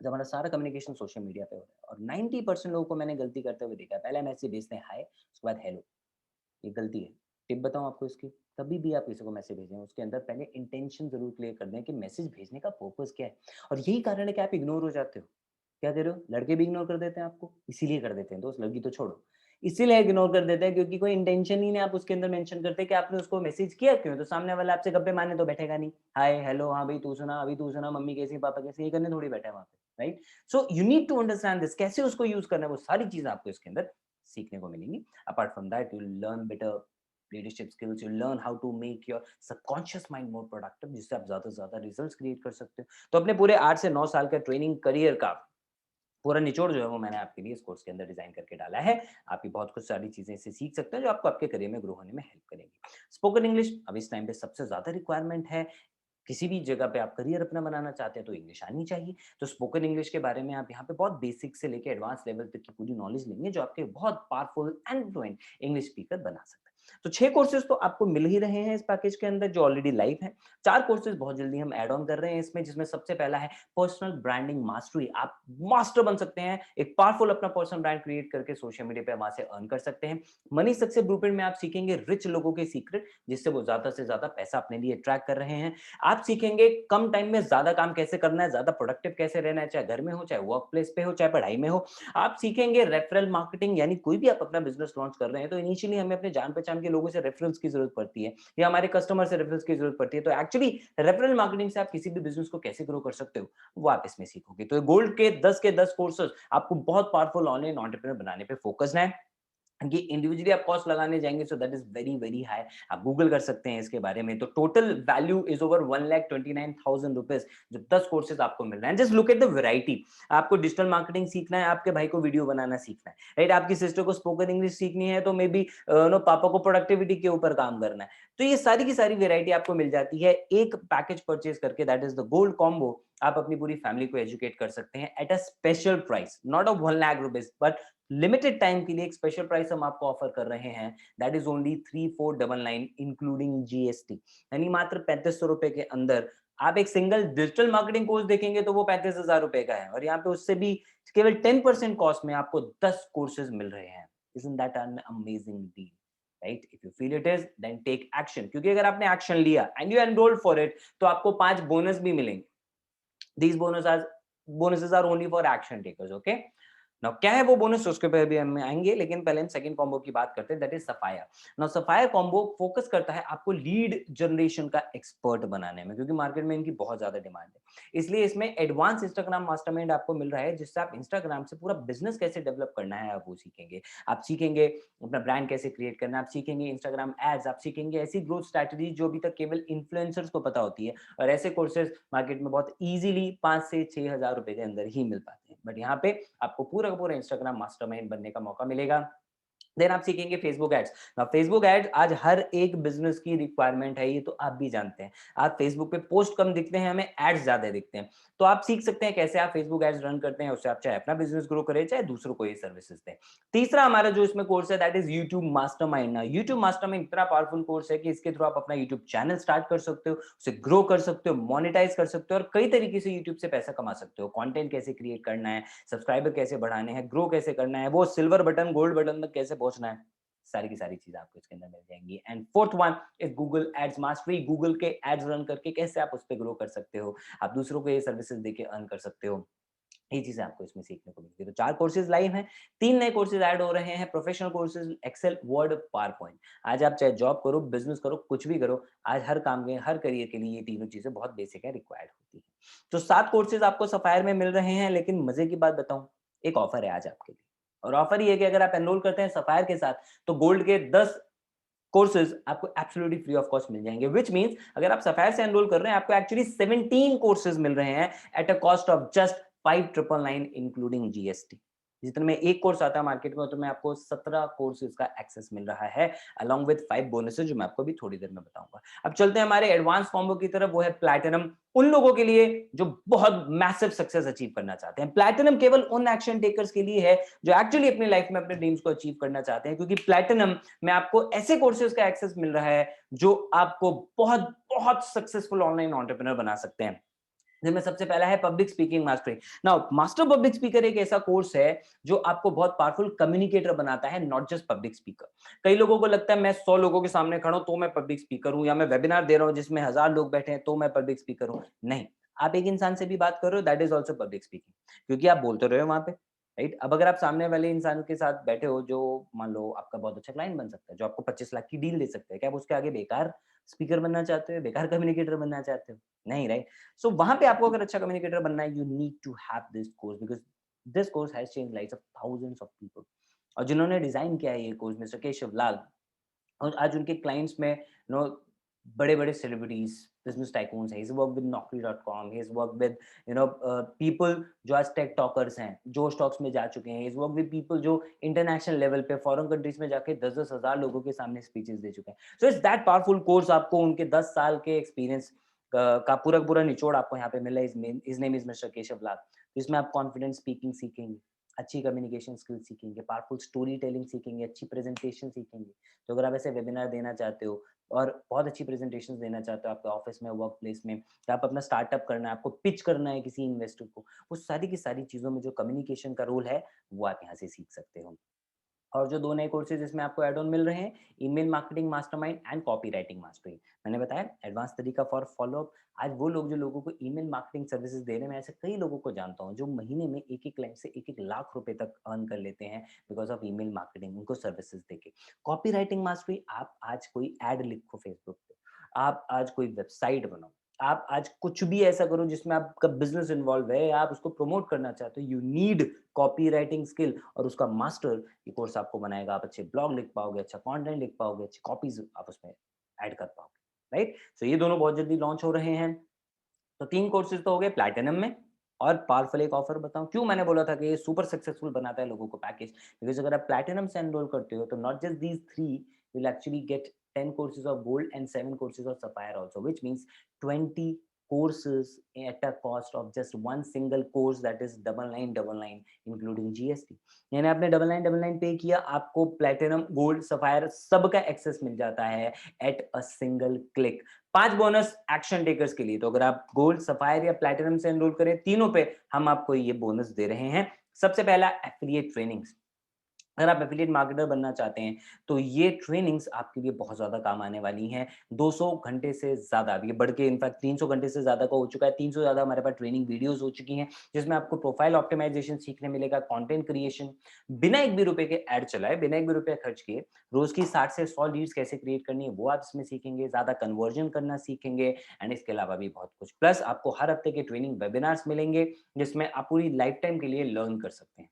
जब हमारा सारा कम्युनिकेशन सोशल मीडिया पे हो रहा है और 90% लोगों को मैंने गलती करते हुए देखा है। पहले मैसेज भेजते हैं हाय, उसके बाद हेलो, ये गलती है। टिप बताऊँ आपको इसकी? कभी भी आप किसी को मैसेज भेजें, उसके अंदर पहले इंटेंशन ज़रूर क्लियर कर दें कि मैसेज भेजने का पर्पज़ क्या है? और यही कारण है कि आप इग्नोर हो जाते हो। क्या कह रहे हो? लड़के भी इग्नोर कर देते हैं आपको, इसीलिए कर देते हैं दोस्त, लड़की तो छोड़ो। इसीलिए इग्नोर कर देते हैं क्योंकि कोई इंटेंशन ही नहीं आप उसके अंदर मेंशन करते कि आपने उसको मैसेज किया क्यों है? तो सामने वाला आपसे गप्पे मारने तो बैठेगा नहीं। हाय, हेलो, हाँ भाई तू सुना, अभी तू सुना, मम्मी कैसी, पापा कैसे, ये करने थोड़ी बैठा है वहाँ पे, right? So you need to understand this, कैसे उसको यूज़ करना है, वो सारी चीज़ें आपको इसके अंदर सीखने को मिलेंगी। Apart from that you will learn better leadership skills, you learn how to make your subconscious mind more productive, जिससे आप ज़्यादा से ज़्यादा रिजल्ट्स क्रिएट कर सकते हो। तो अपने पूरे 8 से 9 साल का ट्रेनिंग करियर का पूरा निचोड़ जो है वो मैंने आपके लिए इस कोर्स के अंदर डिज़ाइन करके डाला है। आप भी बहुत कुछ सारी चीज़ें इससे सीख सकते हैं जो आपको आपके करियर में ग्रो होने में हेल्प करेंगी। स्पोकन इंग्लिश अब इस टाइम पे सबसे ज़्यादा रिक्वायरमेंट है। किसी भी जगह पे आप करियर अपना बनाना चाहते हैं तो इंग्लिश आनी चाहिए। तो स्पोकन इंग्लिश के बारे में आप यहाँ पे बहुत बेसिक से लेके एडवांस लेवल तक की पूरी नॉलेज लेंगे जो आपके बहुत powerful and fluent English speaker बना सकता है। तो 6 कोर्सेज़ तो आपको मिल ही रहे हैं इस पैकेज के अंदर जो ऑलरेडी लाइव हैं। 4 कोर्सेज़ बहुत जल्दी हम ऐड ऑन कर रहे हैं इसमें, जिसमें सबसे पहला है पर्सनल ब्रांडिंग मास्टरी। आप मास्टर बन सकते हैं, एक पावरफुल अपना पर्सनल ब्रांड क्रिएट करके सोशल मीडिया पे वहाँ से अर्न कर सकते हैं। मनी सक्सेस ब्लूप्रिंट में आप सीखेंगे रिच लोगों के सीक्रेट, जिससे वो ज़्यादा से ज़्यादा पैसा अपने लिए अट्रैक्ट कर रहे हैं। आप सीखेंगे कम टाइम में ज़्यादा काम कैसे करना है, ज़्यादा प्रोडक्टिव कैसे रहना है, चाहे घर में हो, चाहे वर्क प्लेस पे हो, चाहे पढ़ाई में हो। आप सीखेंगे रेफरल मार्केटिंग, यानी कोई भी आप अपना बिज़नेस लॉन्च कर रहे हैं, तो इनिशियली हमें अपने जान-पहचान के लोगों से रेफरल्स की ज़रूरत पड़ती है या हमारे कस्टमर से रेफरल्स की ज़रूरत पड़ती है। तो एक्चुअली रेफरल मार्केटिंग से आप किसी भी बिज़नेस को कैसे ग्रो कर सकते हो, वो आप इसमें सीखोगे। तो गोल्ड के 10 कोर्सेज़ आपको बहुत पावरफुल ऑनलाइन एंटरप्रेन्योर बनाने पे फोकस्ड हैं। ये इंडिविजुअली आप कॉस्ट लगाने जाएँगे so that is very, very high. आप गूगल कर सकते हैं इसके बारे में। तो total value is over 1,29,000 rupees जो 10 कोर्सेज़ आपको मिल रहे हैं। Just look at the variety. आपको डिजिटल मार्केटिंग सीखना है, आपके भाई को वीडियो बनाना सीखना है, राइट? आपकी सिस्टर को स्पोकन इंग्लिश सीखनी है तो मे बी नो पापा को प्रोडक्टिविटी के ऊपर काम करना है। तो ये सारी की सारी वैरायटी आपको मिल जाती है एक पैकेज परचेज़ करके, that is the gold combo. आप अपनी पूरी फैमिली को एजुकेट कर सकते हैं at a special price, not of 1 lakh rupees but limited time के लिए एक स्पेशल प्राइस हम आपको ऑफर कर रहे हैं, that is only 3499 including GST. यानी मात्र 3500 रुपए के अंदर आप एक सिंगल डिजिटल मार्केटिंग कोर्स देखेंगे तो वो 35,000 रुपए का है और यहाँ पे उससे भी केवल 10% कॉस्ट में आपको 10 कोर्सेज मिल रहे हैं। Isn't that an amazing deal? Right? If you feel it is, then take action. क्योंकि अगर आपने एक्शन लिया and you enrolled for it, तो आपको 5 बोनस भी मिलेंगे। These bonuses are only for action takers, okay? Now क्या है वो बोनस, उसके ऊपर भी हम आएंगे, लेकिन पहले हम सेकंड कॉम्बो की बात करते हैं, that is sapphire. Now sapphire combo focus करता है आपको लीड जनरेशन का एक्सपर्ट बनाने में, क्योंकि मार्केट में इनकी बहुत ज्यादा डिमांड है। इसलिए इसमें एडवांस इंस्टाग्राम मास्टरमाइंड आपको मिल रहा है, जिससे आप इंस्टाग्राम से पूरा बिजनेस कैसे डेवलप करना है आप वो सीखेंगे। आप सीखेंगे अपना ब्रांड कैसे क्रिएट करना है, आप सीखेंगे इंस्टाग्राम एड्स, आप सीखेंगे ऐसी ग्रोथ स्ट्रैटेजी जो अभी तक केवल इन्फ्लुएंसर्स को पता होती है, और ऐसे कोर्सेज मार्केट में बहुत इजीली 5 से 6 हज़ार रुपए के अंदर ही मिल पाते हैं। बट यहाँ पे आपको पूरा का पूरा इंस्टाग्राम मास्टरमाइंड बनने का मौका मिलेगा। देन आप सीखेंगे Facebook ads. Now Facebook ads आज हर एक बिजनेस की रिक्वायरमेंट है, ये तो आप भी जानते हैं। आप फेसबुक पे पोस्ट कम दिखते हैं, हमें एड्स ज्यादा दिखते हैं। तो आप सीख सकते हैं कैसे आप फेसबुक एड्स रन करते हैं, उससे आप चाहे अपना बिजनेस ग्रो करें, चाहे दूसरों को ये सर्विसेज दें। तीसरा हमारा जो इसमें कोर्स है दैट इज यूट्यूब मास्टरमाइंड। ना यूट्यूब मास्टरमाइंड इतना पावरफुल कोर्स है कि इसके थ्रू आप अपना यूट्यूब चैनल स्टार्ट कर सकते हो, उसे ग्रो कर सकते हो, मोनेटाइज कर सकते हो और कई तरीके से यूट्यूब से पैसा कमा सकते हो। कंटेंट कैसे क्रिएट करना है, सब्सक्राइबर कैसे बढ़ाने हैं, ग्रो कैसे करना है, वो सिल्वर बटन गोल्ड बटन तक कैसे पहुंचना है, सारी की सारी चीजें आपको इसके अंदर मिल जाएंगी। And fourth one is Google ads mastery. Google के एड्स रन करके कैसे आप उस पर ग्रो कर सकते हो, आप दूसरों को ये सर्विसेज देके अर्न कर सकते हो, ये चीजें आपको इसमें सीखने को मिलती है। तो 4 कोर्सेज लाइव हैं, 3 नए कोर्सेज ऐड हो रहे हैं, professional courses Excel, Word, PowerPoint. आज आप चाहे जॉब करो, बिजनेस करो, कुछ भी करो, आज हर काम में, हर करियर के लिए ये तीनों चीजें बहुत बेसिक है, रिक्वायर्ड होती है। तो 7 कोर्सेज आपको सफायर में मिल रहे हैं, लेकिन मजे की बात बताऊं, एक ऑफर है आज आपके लिए। और ऑफर ये है कि अगर आप एनरोल करते हैं सफायर के साथ तो गोल्ड के 10 कोर्सेज आपको एब्सोल्युटली फ्री ऑफ कॉस्ट मिल जाएंगे, व्हिच मींस अगर आप सफायर से एनरोल कर रहे हैं आपको एक्चुअली 17 कोर्सेज मिल रहे हैं at a cost of just 5,999 including GST. जितने में एक कोर्स आता है मार्केट में, तो मैं आपको 17 कोर्सेज का एक्सेस मिल रहा है अलॉन्ग विद 5 बोनसेस, जो मैं आपको अभी थोड़ी देर में बताऊंगा। अब चलते हैं हमारे एडवांस कॉम्बो की तरफ, वो है प्लैटिनम। उन लोगों के लिए जो बहुत मैसिव सक्सेस अचीव करना चाहते हैं। प्लैटिनम केवल उन एक्शन टेकर्स के लिए है जो एक्चुअली अपनी लाइफ में अपने ड्रीम्स को अचीव करना चाहते हैं, क्योंकि प्लैटिनम में आपको ऐसे कोर्सेज का एक्सेस मिल रहा है जो आपको बहुत बहुत सक्सेसफुल ऑनलाइन एंटरप्रेन्योर बना सकते हैं। जिनमें सबसे पहला है public speaking mastery. Now master public speaker एक ऐसा कोर्स है जो आपको बहुत पावरफुल कम्युनिकेटर बनाता है, नॉट जस्ट पब्लिक स्पीकर। कई लोगों को लगता है मैं 100 लोगों के सामने खड़ा हूं तो मैं पब्लिक स्पीकर हूं, या मैं वेबिनार दे रहा हूं जिसमें 1000 लोग बैठे हैं तो मैं पब्लिक स्पीकर हूं। नहीं, आप एक इंसान से भी बात कर रहे हो, that is also public speaking, क्योंकि आप बोलते रहे हो वहां पे, राइट। अब अगर आप सामने वाले इंसान के साथ बैठे हो जो मान लो आपका बहुत अच्छा क्लाइंट बन सकता है, जो आपको 25 लाख की डील दे सकता है, क्या आप उसके आगे बेकार स्पीकर बनना चाहते हो, बेकार कम्युनिकेटर बनना चाहते हो? नहीं, राइट। सो वहां पे आपको अगर अच्छा कम्युनिकेटर बनना है, you need to have this course, because this course has change lives of thousands of people. और जिन्होंने डिजाइन किया है ये कोर्स, मिस्टर केशव लाल, और आज उनके क्लाइंट्स में नो बड़े बड़े सेलिब्रिटीज, बिजनेस टाइकून्स हैं। He's worked with Naukri.com, he's worked with people जो आज टेक टॉकर्स हैं, जो स्टॉक्स में जा चुके हैं। He's worked with people जो इंटरनेशनल लेवल पे फॉरेन कंट्रीज में जाके 10-10 हजार लोगों के सामने स्पीचेस दे चुके हैं। So it's that powerful course. आपको उनके 10 साल के एक्सपीरियंस का पूरा पूरा निचोड़ आपको यहाँ पे मिला है। His name is mister Keshav Lal. इसमें आप कॉन्फिडेंट स्पीकिंग सीखेंगे, अच्छी कम्युनिकेशन स्किल्स सीखेंगे, पावरफुल स्टोरी टेलिंग सीखेंगे, अच्छी प्रेजेंटेशन सीखेंगे। तो अगर आप ऐसे वेबिनार देना चाहते हो और बहुत अच्छी प्रेजेंटेशन देना चाहते हो आपके ऑफिस में, वर्क प्लेस में, या आप अपना स्टार्टअप करना है, आपको पिच करना है किसी इन्वेस्टर को, वो सारी की सारी चीज़ों में जो कम्युनिकेशन का रोल है, वो आप यहाँ से सीख सकते हो। और जो 2 नए कोर्सेज़ इसमें आपको ऐड ऑन मिल रहे हैं, email marketing mastermind and copywriting mastery. मैंने बताया एडवांस तरीका फॉर फॉलो अप। आज वो लोग जो लोगों को ईमेल मार्केटिंग सर्विसेज दे रहे हैं, मैं ऐसे कई लोगों को जानता हूँ जो महीने में एक-एक क्लाइंट से 1-1 लाख रुपए तक अर्न कर लेते हैं बिकॉज़ ऑफ ईमेल मार्केटिंग, उनको सर्विसेज देके। कॉपीराइटिंग मास्टरी, आप आज कोई ऐड लिखो फेसबुक पे, आप आज कोई वेबसाइट बनाओ, आप आज कुछ भी ऐसा करो जिसमें आपका बिज़नेस इन्वॉल्व है, आप उसको प्रमोट करना चाहते हो, यू नीड कॉपीराइटिंग स्किल, और उसका मास्टर ये कोर्स आपको बनाएगा। आप अच्छे ब्लॉग लिख पाओगे, अच्छा कंटेंट लिख पाओगे, अच्छी कॉपीज आप उसमें ऐड कर पाओगे, राइट। सो ये दोनों बहुत जल्दी लॉन्च हो रहे हैं। तो 3 कोर्सेज तो हो गए प्लैटिनम में। और पावरफुल एक ऑफर बताऊं, क्यों मैंने बोला था कि ये सुपर सक्सेसफुल बनाता है लोगों को पैकेज, बिकॉज अगर आप प्लैटिनम से एनरोल करते हो तो not just these 3, you'll actually get 10 courses of gold and 7 courses of sapphire also, which means 20 courses at a cost of just one single course, that is 9999 including GST। यानी आपने 9999 पे किया, आपको platinum, gold, sapphire सबका access मिल जाता है at a single click. 5 bonus action takers के लिए, तो अगर आप गोल्ड, सफायर या प्लेटिनम से एनरोल करें, तीनों पे हम आपको ये बोनस दे रहे हैं। सबसे पहला एफिलिएट ट्रेनिंग्स। अगर आप एफिलिएट मार्केटर बनना चाहते हैं तो ये ट्रेनिंग्स आपके लिए बहुत ज़्यादा काम आने वाली हैं। 200 घंटे से ज़्यादा, अब ये बढ़ के इनफैक्ट 300 घंटे से ज़्यादा का हो चुका है। 300 से ज़्यादा हमारे पास ट्रेनिंग वीडियोज़ हो चुकी हैं, जिसमें आपको प्रोफाइल ऑप्टिमाइज़ेशन सीखने मिलेगा, कंटेंट क्रिएशन, बिना एक भी रुपए के ऐड चलाए, बिना एक भी रुपया खर्च किए, रोज़ की 60 से 100 लीड्स कैसे क्रिएट करनी है, वो आप इसमें सीखेंगे, ज़्यादा कन्वर्जन करना सीखेंगे, एंड इसके अलावा भी बहुत कुछ। प्लस आपको हर हफ्ते के ट्रेनिंग वेबिनार्स मिलेंगे, जिसमें आप पूरी लाइफ टाइम के लिए लर्न कर सकते हैं।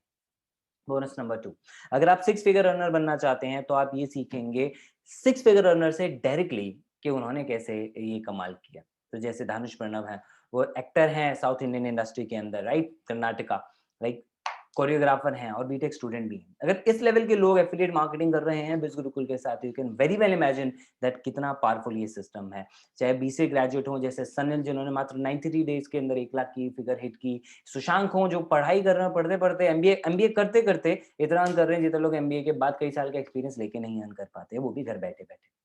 बोनस नंबर 2, अगर आप 6 फिगर अर्नर बनना चाहते हैं तो आप ये सीखेंगे 6 फिगर अर्नर से डायरेक्टली कि उन्होंने कैसे ये कमाल किया। तो जैसे धानुष प्रणव है, वो एक्टर हैं साउथ इंडियन इंडस्ट्री के अंदर, राइट, कर्नाटका, राइट, कोरियोग्राफर हैं और बीटेक स्टूडेंट भी हैं। अगर इस लेवल के लोग एफिलिएट मार्केटिंग कर रहे हैं बिज़ गुरुकुल के साथ, you can very well imagine that कितना पावरफुल ये सिस्टम है। चाहे बीसीए ग्रेजुएट हो जैसे सनिल, जिन्होंने मात्र 93 डेज के अंदर 1 लाख की फिगर हिट की, सुशांक हो जो पढ़ाई कर रहे हैं, पढ़ते-पढ़ते एमबीए करते-करते इतना अर्न कर रहे हैं जितने लोग एमबीए के बाद कई साल का एक्सपीरियंस लेके नहीं अर्न कर पाते, वो भी घर बैठे-बैठे।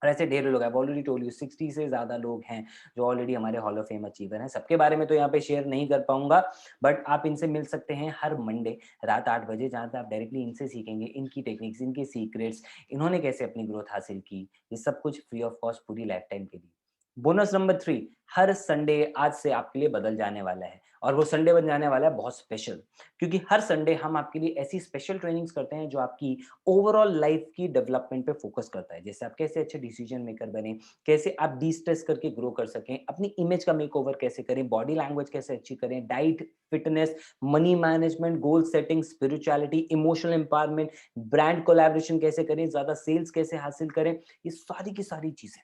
और ऐसे ढेर लोग हैं, आई ऑलरेडी टोल्ड यू 60 से ज़्यादा लोग हैं जो ऑलरेडी हमारे हॉल ऑफ फेम अचीवर हैं। सबके बारे में तो यहाँ पे शेयर नहीं कर पाऊँगा, बट आप इनसे मिल सकते हैं हर मंडे रात 8 बजे, जहाँ पे आप डायरेक्टली इनसे सीखेंगे, इनकी टेक्निक्स, इनके सीक्रेट्स, इन्होंने कैसे अपनी ग्रोथ हासिल की, ये सब कुछ फ्री ऑफ कॉस्ट पूरी लाइफ टाइम के लिए। बोनस नंबर 3, हर संडे आज से आपके लिए बदल जाने वाला है, और वो संडे बन जाने वाला है बहुत स्पेशल, क्योंकि हर संडे हम आपके लिए ऐसी स्पेशल ट्रेनिंग्स करते हैं जो आपकी ओवरऑल लाइफ की डेवलपमेंट पे फोकस करता है। जैसे आप कैसे अच्छे डिसीजन मेकर बने, कैसे आप डिस्ट्रेस करके ग्रो कर सकें, अपनी इमेज का मेकओवर कैसे करें, बॉडी लैंग्वेज कैसे अच्छी करें, diet, fitness, money management, goal setting, spirituality, emotional empowerment, brand collaboration कैसे करें, ज्यादा सेल्स कैसे हासिल करें, ये सारी की सारी चीजें,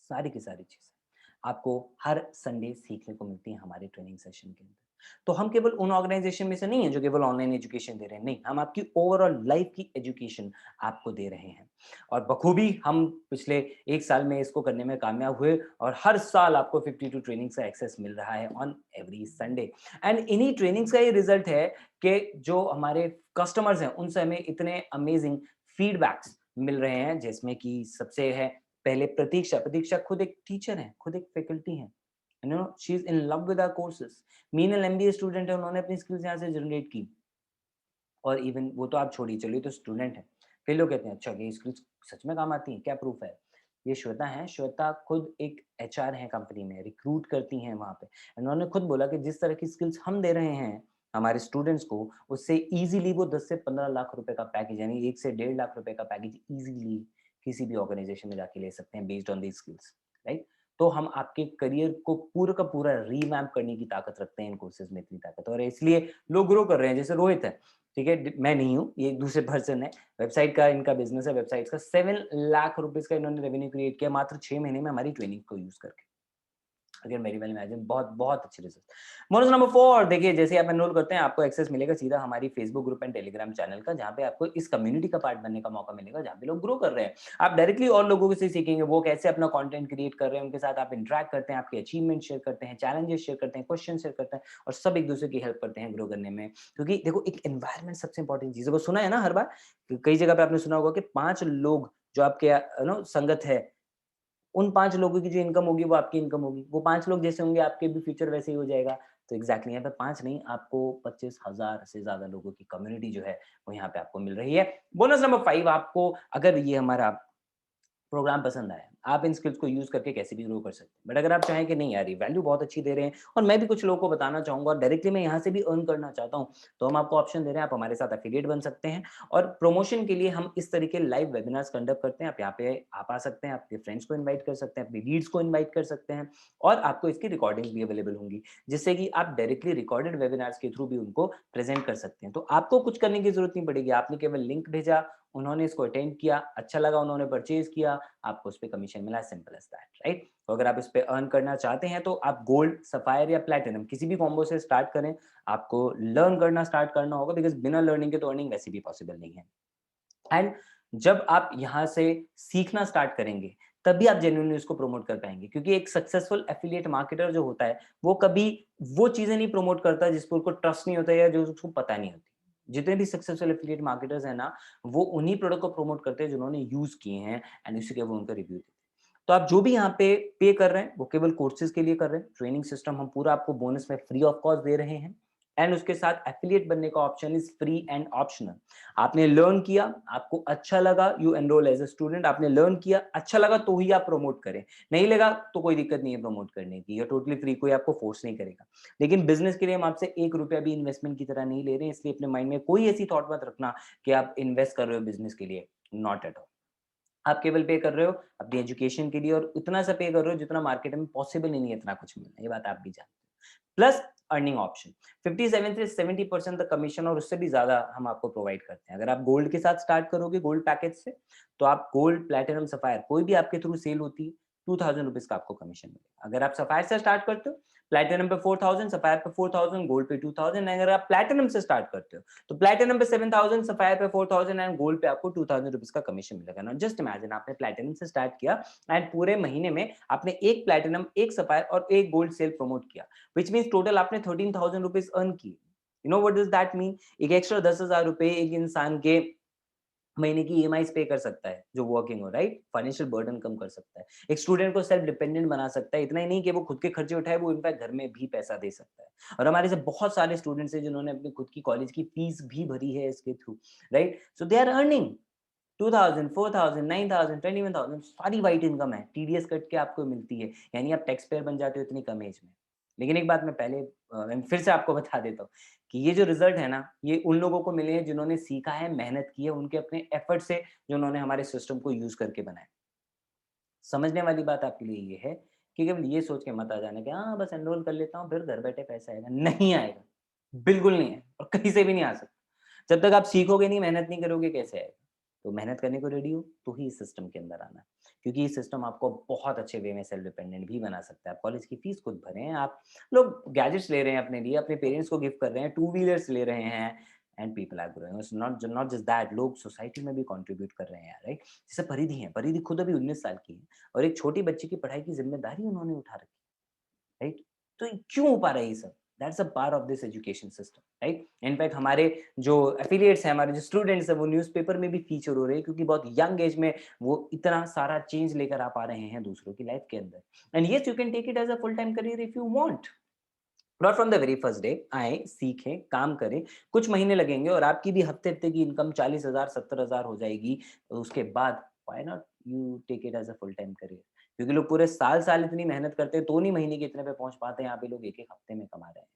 सारी की सारी चीजें आपको हर संडे सीखने को मिलती हैं हमारे ट्रेनिंग सेशन के अंदर। तो हम केवल उन ऑर्गेनाइजेशन में से नहीं है जो केवल ऑनलाइन एजुकेशन दे रहे हैं, नहीं, हम आपकी ओवरऑल लाइफ की एजुकेशन आपको दे रहे हैं। और बखूबी हम पिछले 1 साल में इसको करने में कामयाब हुए और हर साल आपको 52 ट्रेनिंग्स का एक्सेस मिल रहा है ऑन एवरी संडे। एंड इन्हीं ट्रेनिंग्स का ये रिजल्ट है कि जो हमारे कस्टमर्स हैं उनसे हमें इतने अमेजिंग फीडबैक्स मिल रहे हैं, जिसमें कि सबसे है पहले प्रतीक्षा। प्रतीक्षा खुद एक टीचर है, खुद एक फैकल्टी है, you know, she is in love with our courses. Meenal MBA student है, उन्होंने अपनी स्किल्स यहाँ से जनरेट की। और इवन वो तो आप छोड़िए, चलिए तो स्टूडेंट है, कई लोग कहते हैं अच्छा ये स्किल्स सच में काम आती हैं, क्या प्रूफ है? ये श्वेता है, श्वेता खुद एक एचआर है, कंपनी में रिक्रूट करती हैं वहाँ पे। उन्होंने खुद बोला कि जिस तरह की स्किल्स हम दे रहे हैं हमारे स्टूडेंट्स को, उससे इजीली वो 10 से 15 लाख रुपए का पैकेज, यानी 1 से 1.5 लाख रुपए का पैकेज इजीली किसी भी ऑर्गेनाइजेशन में जाके ले सकते हैं based on the skills, right? तो हम आपके करियर को पूरा का पूरा रीमैप करने की ताकत रखते हैं इन कोर्सेज में, इतनी ताकत, और इसलिए लोग ग्रो कर रहे हैं। जैसे रोहित है, ठीक है, मैं नहीं हूँ, ये एक दूसरे पर्सन है, वेबसाइट का इनका बिजनेस है, वेबसाइट का 7 लाख रुपीज का इन्होंने रेवेन्यू क्रिएट किया मात्र 6 महीने में हमारी ट्रेनिंग को यूज करके। अगेन वेरी वेल इमेजिन, बहुत बहुत अच्छे रिजल्ट। बोनस नंबर 4, देखिए जैसे आप एनरोल करते हैं आपको एक्सेस मिलेगा सीधा हमारी Facebook group and Telegram channel का, जहाँ पे आपको इस कम्युनिटी का पार्ट बनने का मौका मिलेगा, जहाँ पे लोग ग्रो कर रहे हैं। आप डायरेक्टली और लोगों से सीखेंगे वो कैसे अपना कंटेंट क्रिएट कर रहे हैं, उनके साथ आप इंटरेक्ट करते हैं, आपके अचीवमेंट शेयर करते हैं, चैलेंजेस शेयर करते हैं, क्वेश्चन शेयर करते हैं, और सब एक दूसरे की हेल्प करते हैं ग्रो करने में। क्योंकि देखो एक एनवायरमेंट सबसे इंपॉर्टेंट चीज है, वो सुना है ना हर बार, कई जगह पे आपने सुना होगा कि 5 लोग जो आपके नो संगत है, उन 5 लोगों की जो इनकम होगी वो आपकी इनकम होगी। वो 5 लोग जैसे होंगे आपके भी फ्यूचर वैसे ही हो जाएगा। तो एग्ज़ैक्टली यहाँ पे 5 नहीं, आपको 25,000 से ज़्यादा लोगों की कम्युनिटी जो है वो यहाँ पे आपको मिल रही है। बोनस नंबर 5, आपको अगर ये हमारा प्रोग्राम पसंद आया, आप इन स्किल्स को यूज़ करके कैसे भी ग्रो कर सकते हैं। बट अगर आप चाहें कि नहीं यार ये वैल्यू बहुत अच्छी दे रहे हैं और मैं भी कुछ लोगों को बताना चाहूँगा और डायरेक्टली मैं यहाँ से भी अर्न करना चाहता हूँ, तो हम आपको ऑप्शन दे रहे हैं, आप हमारे साथ एफिलिएट बन सकते हैं। और प्रमोशन के लिए हम इस तरीके लाइव वेबिनार्स कंडक्ट करते हैं। आप यहाँ पे आप आ सकते हैं, आपके फ्रेंड्स को इन्वाइट कर सकते हैं, अपनी लीड्स को इन्वाइट कर सकते हैं, और आपको इसकी रिकॉर्डिंग्स भी अवेलेबल होंगी, जिससे कि आप डायरेक्टली रिकॉर्डेड वेबिनार्स के थ्रू भी उनको प्रेजेंट कर सकते हैं। तो आपको कुछ करने की जरूरत नहीं पड़ेगी, आपने केवल लिंक भेजा, उन्होंने इसको अटेंड किया, अच्छा लगा, उन्होंने परचेज किया, आपको उस पे कमीशन मिला, सिंपल एज दैट, राइट? तो अगर आप इस पे अर्न करना चाहते हैं तो आप गोल्ड, सफायर या प्लैटिनम किसी भी कॉम्बो से स्टार्ट करें। आपको लर्न करना स्टार्ट करना होगा, बिकॉज़ बिना लर्निंग के तो अर्निंग वैसे भी पॉसिबल नहीं है। एंड जब आप यहाँ से सीखना स्टार्ट करेंगे, तभी आप जेन्युइनली उसको प्रमोट कर पाएँगे, क्योंकि एक सक्सेसफुल एफिलिएट मार्केटर जो होता है, वो कभी वो चीज़ें नहीं प्रमोट करता जिस पे उसको ट्रस्ट नहीं होता या जो उसको पता नहीं होती। जितने भी सक्सेसफुल एफिलिएट मार्केटर्स हैं ना, वो उन्हीं प्रोडक्ट को प्रमोट करते हैं जिन्होंने यूज़ किए हैं, एंड उसी के वो उनका रिव्यू देते हैं। तो आप जो भी यहाँ पे पे कर रहे हैं, वो केवल कोर्सेज़ के लिए कर रहे हैं। ट्रेनिंग सिस्टम हम पूरा आपको बोनस में फ्री ऑफ कॉस्ट दे रहे हैं, एंड उसके साथ एफिलिएट बनने का option is free and optional. आपने लर्न किया, आपको अच्छा लगा, you enroll as a student, आपने लर्न किया, अच्छा लगा तो ही आप प्रमोट करें, नहीं लगा तो कोई दिक्कत नहीं है प्रमोट करने की, ये टोटली फ्री, कोई आपको फोर्स नहीं करेगा। लेकिन बिजनेस के लिए हम आपसे 1 रुपया भी इन्वेस्टमेंट की तरह नहीं ले रहे हैं, इसलिए अपने माइंड में कोई ऐसी थॉट मत रखना कि आप इन्वेस्ट कर रहे हो बिजनेस के लिए, नॉट एट ऑल। आप केवल पे कर रहे हो अपनी एजुकेशन के लिए, और उतना सा पे कर रहे हो जितना मार्केट में पॉसिबल ही नहीं है इतना कुछ मिलना, ये बात आप भी जानते हो। प्लस अर्निंग ऑप्शन 57 से 70% तक कमीशन और उससे भी ज्यादा हम आपको प्रोवाइड करते हैं। अगर आप गोल्ड के साथ स्टार्ट करोगे, गोल्ड पैकेज से, तो आप गोल्ड, प्लेटिनम, सफायर कोई भी आपके थ्रू सेल होती है, 2000 रुपीज का आपको कमीशन मिलेगा। अगर आप सफायर से स्टार्ट करते हो, प्लेटिनम पे 4000, सफायर पे 4000, गोल्ड पे 2000। अगर आप प्लेटिनम से स्टार्ट करते हो तो प्लेटिनम पे 7000, सफायर पे 4000 एंड गोल्ड पे आपको 2000 रुपीज का कमीशन मिलेगा ना। जस्ट इमेजिन, आपने प्लेटिनम से स्टार्ट किया एंड पूरे महीने में आपने एक प्लेटिनम, एक सफायर और एक गोल्ड सेल प्रमोट किया, विच मीन टोटल आपने 13,000 रुपीज अर्न किए। You know what does that mean? एक एक्स्ट्रा 10,000 रुपए एक इंसान के महीने की ईएमआई पे कर सकता है जो वर्किंग हो, राइट? फाइनेंशियल बर्डन कम कर सकता है, एक स्टूडेंट को सेल्फ डिपेंडेंट बना सकता है। इतना ही नहीं कि वो खुद के खर्चे उठाए, वो इनफैक्ट घर में भी पैसा दे सकता है। और हमारे से बहुत सारे स्टूडेंट्स हैं जिन्होंने अपनी खुद की कॉलेज की फीस भी भरी है इसके through, right? So they are earning 2000, 4000, 9000, 21,000, सारी व्हाइट इनकम है, टीडीएस कट के आपको मिलती है, यानी आप टैक्स पेयर बन जाते हो इतनी कम एज में। लेकिन एक बात मैं पहले मैं फिर से आपको बता देता हूँ कि ये जो रिजल्ट है ना, ये उन लोगों को मिले हैं जिन्होंने सीखा है, मेहनत की है, उनके अपने एफर्ट से, जो उन्होंने हमारे सिस्टम को यूज करके बनाया। समझने वाली बात आपके लिए ये है कि केवल ये सोच के मत आ जाना कि हाँ बस एनरोल कर लेता हूँ फिर घर बैठे पैसा आएगा, नहीं आएगा, बिल्कुल नहीं है, और कहीं से भी नहीं आ सकता। जब तक आप सीखोगे नहीं, मेहनत नहीं करोगे, कैसे आएगा? तो मेहनत करने को रेडी हो तो ही इस सिस्टम के अंदर आना, क्योंकि ये सिस्टम आपको बहुत अच्छे वे में सेल्फ डिपेंडेंट भी बना सकता है। आप कॉलेज की फीस खुद भरें, आप लोग गैजेट्स ले रहे हैं अपने लिए, अपने पेरेंट्स को गिफ्ट कर रहे हैं, टू व्हीलर्स ले रहे हैं, and people are growing. It's not just that, लोग सोसाइटी में भी कंट्रीब्यूट कर रहे हैं, राइट? जैसे परिधि है, परिधि खुद अभी 19 साल की है और एक छोटी बच्ची की पढ़ाई की जिम्मेदारी उन्होंने उठा रखी है, राइट? तो ये क्यों हो पा रहा है ये सब? That's a part of this education system, right? In fact हमारे जो एफिलिएट्स हैं, हमारे जो स्टूडेंट्स हैं, वो न्यूज़पेपर में भी फीचर हो रहे हैं, क्योंकि बहुत यंग एज में वो इतना सारा चेंज लेकर आ पा रहे हैं दूसरों की लाइफ के अंदर। And yes, you can take it as a full time career if you want. Not from the very first day. आए, सीखें, काम करें, कुछ महीने लगेंगे और आपकी भी हफ्ते हफ्ते की इनकम 40,000 70,000 हो जाएगी। उसके बाद why not you take it as a full time career? क्योंकि लोग पूरे साल साल इतनी मेहनत करते हैं तो नहीं महीने के इतने पे पहुंच पाते हैं, यहाँ पे लोग एक एक हफ्ते में कमा रहे हैं।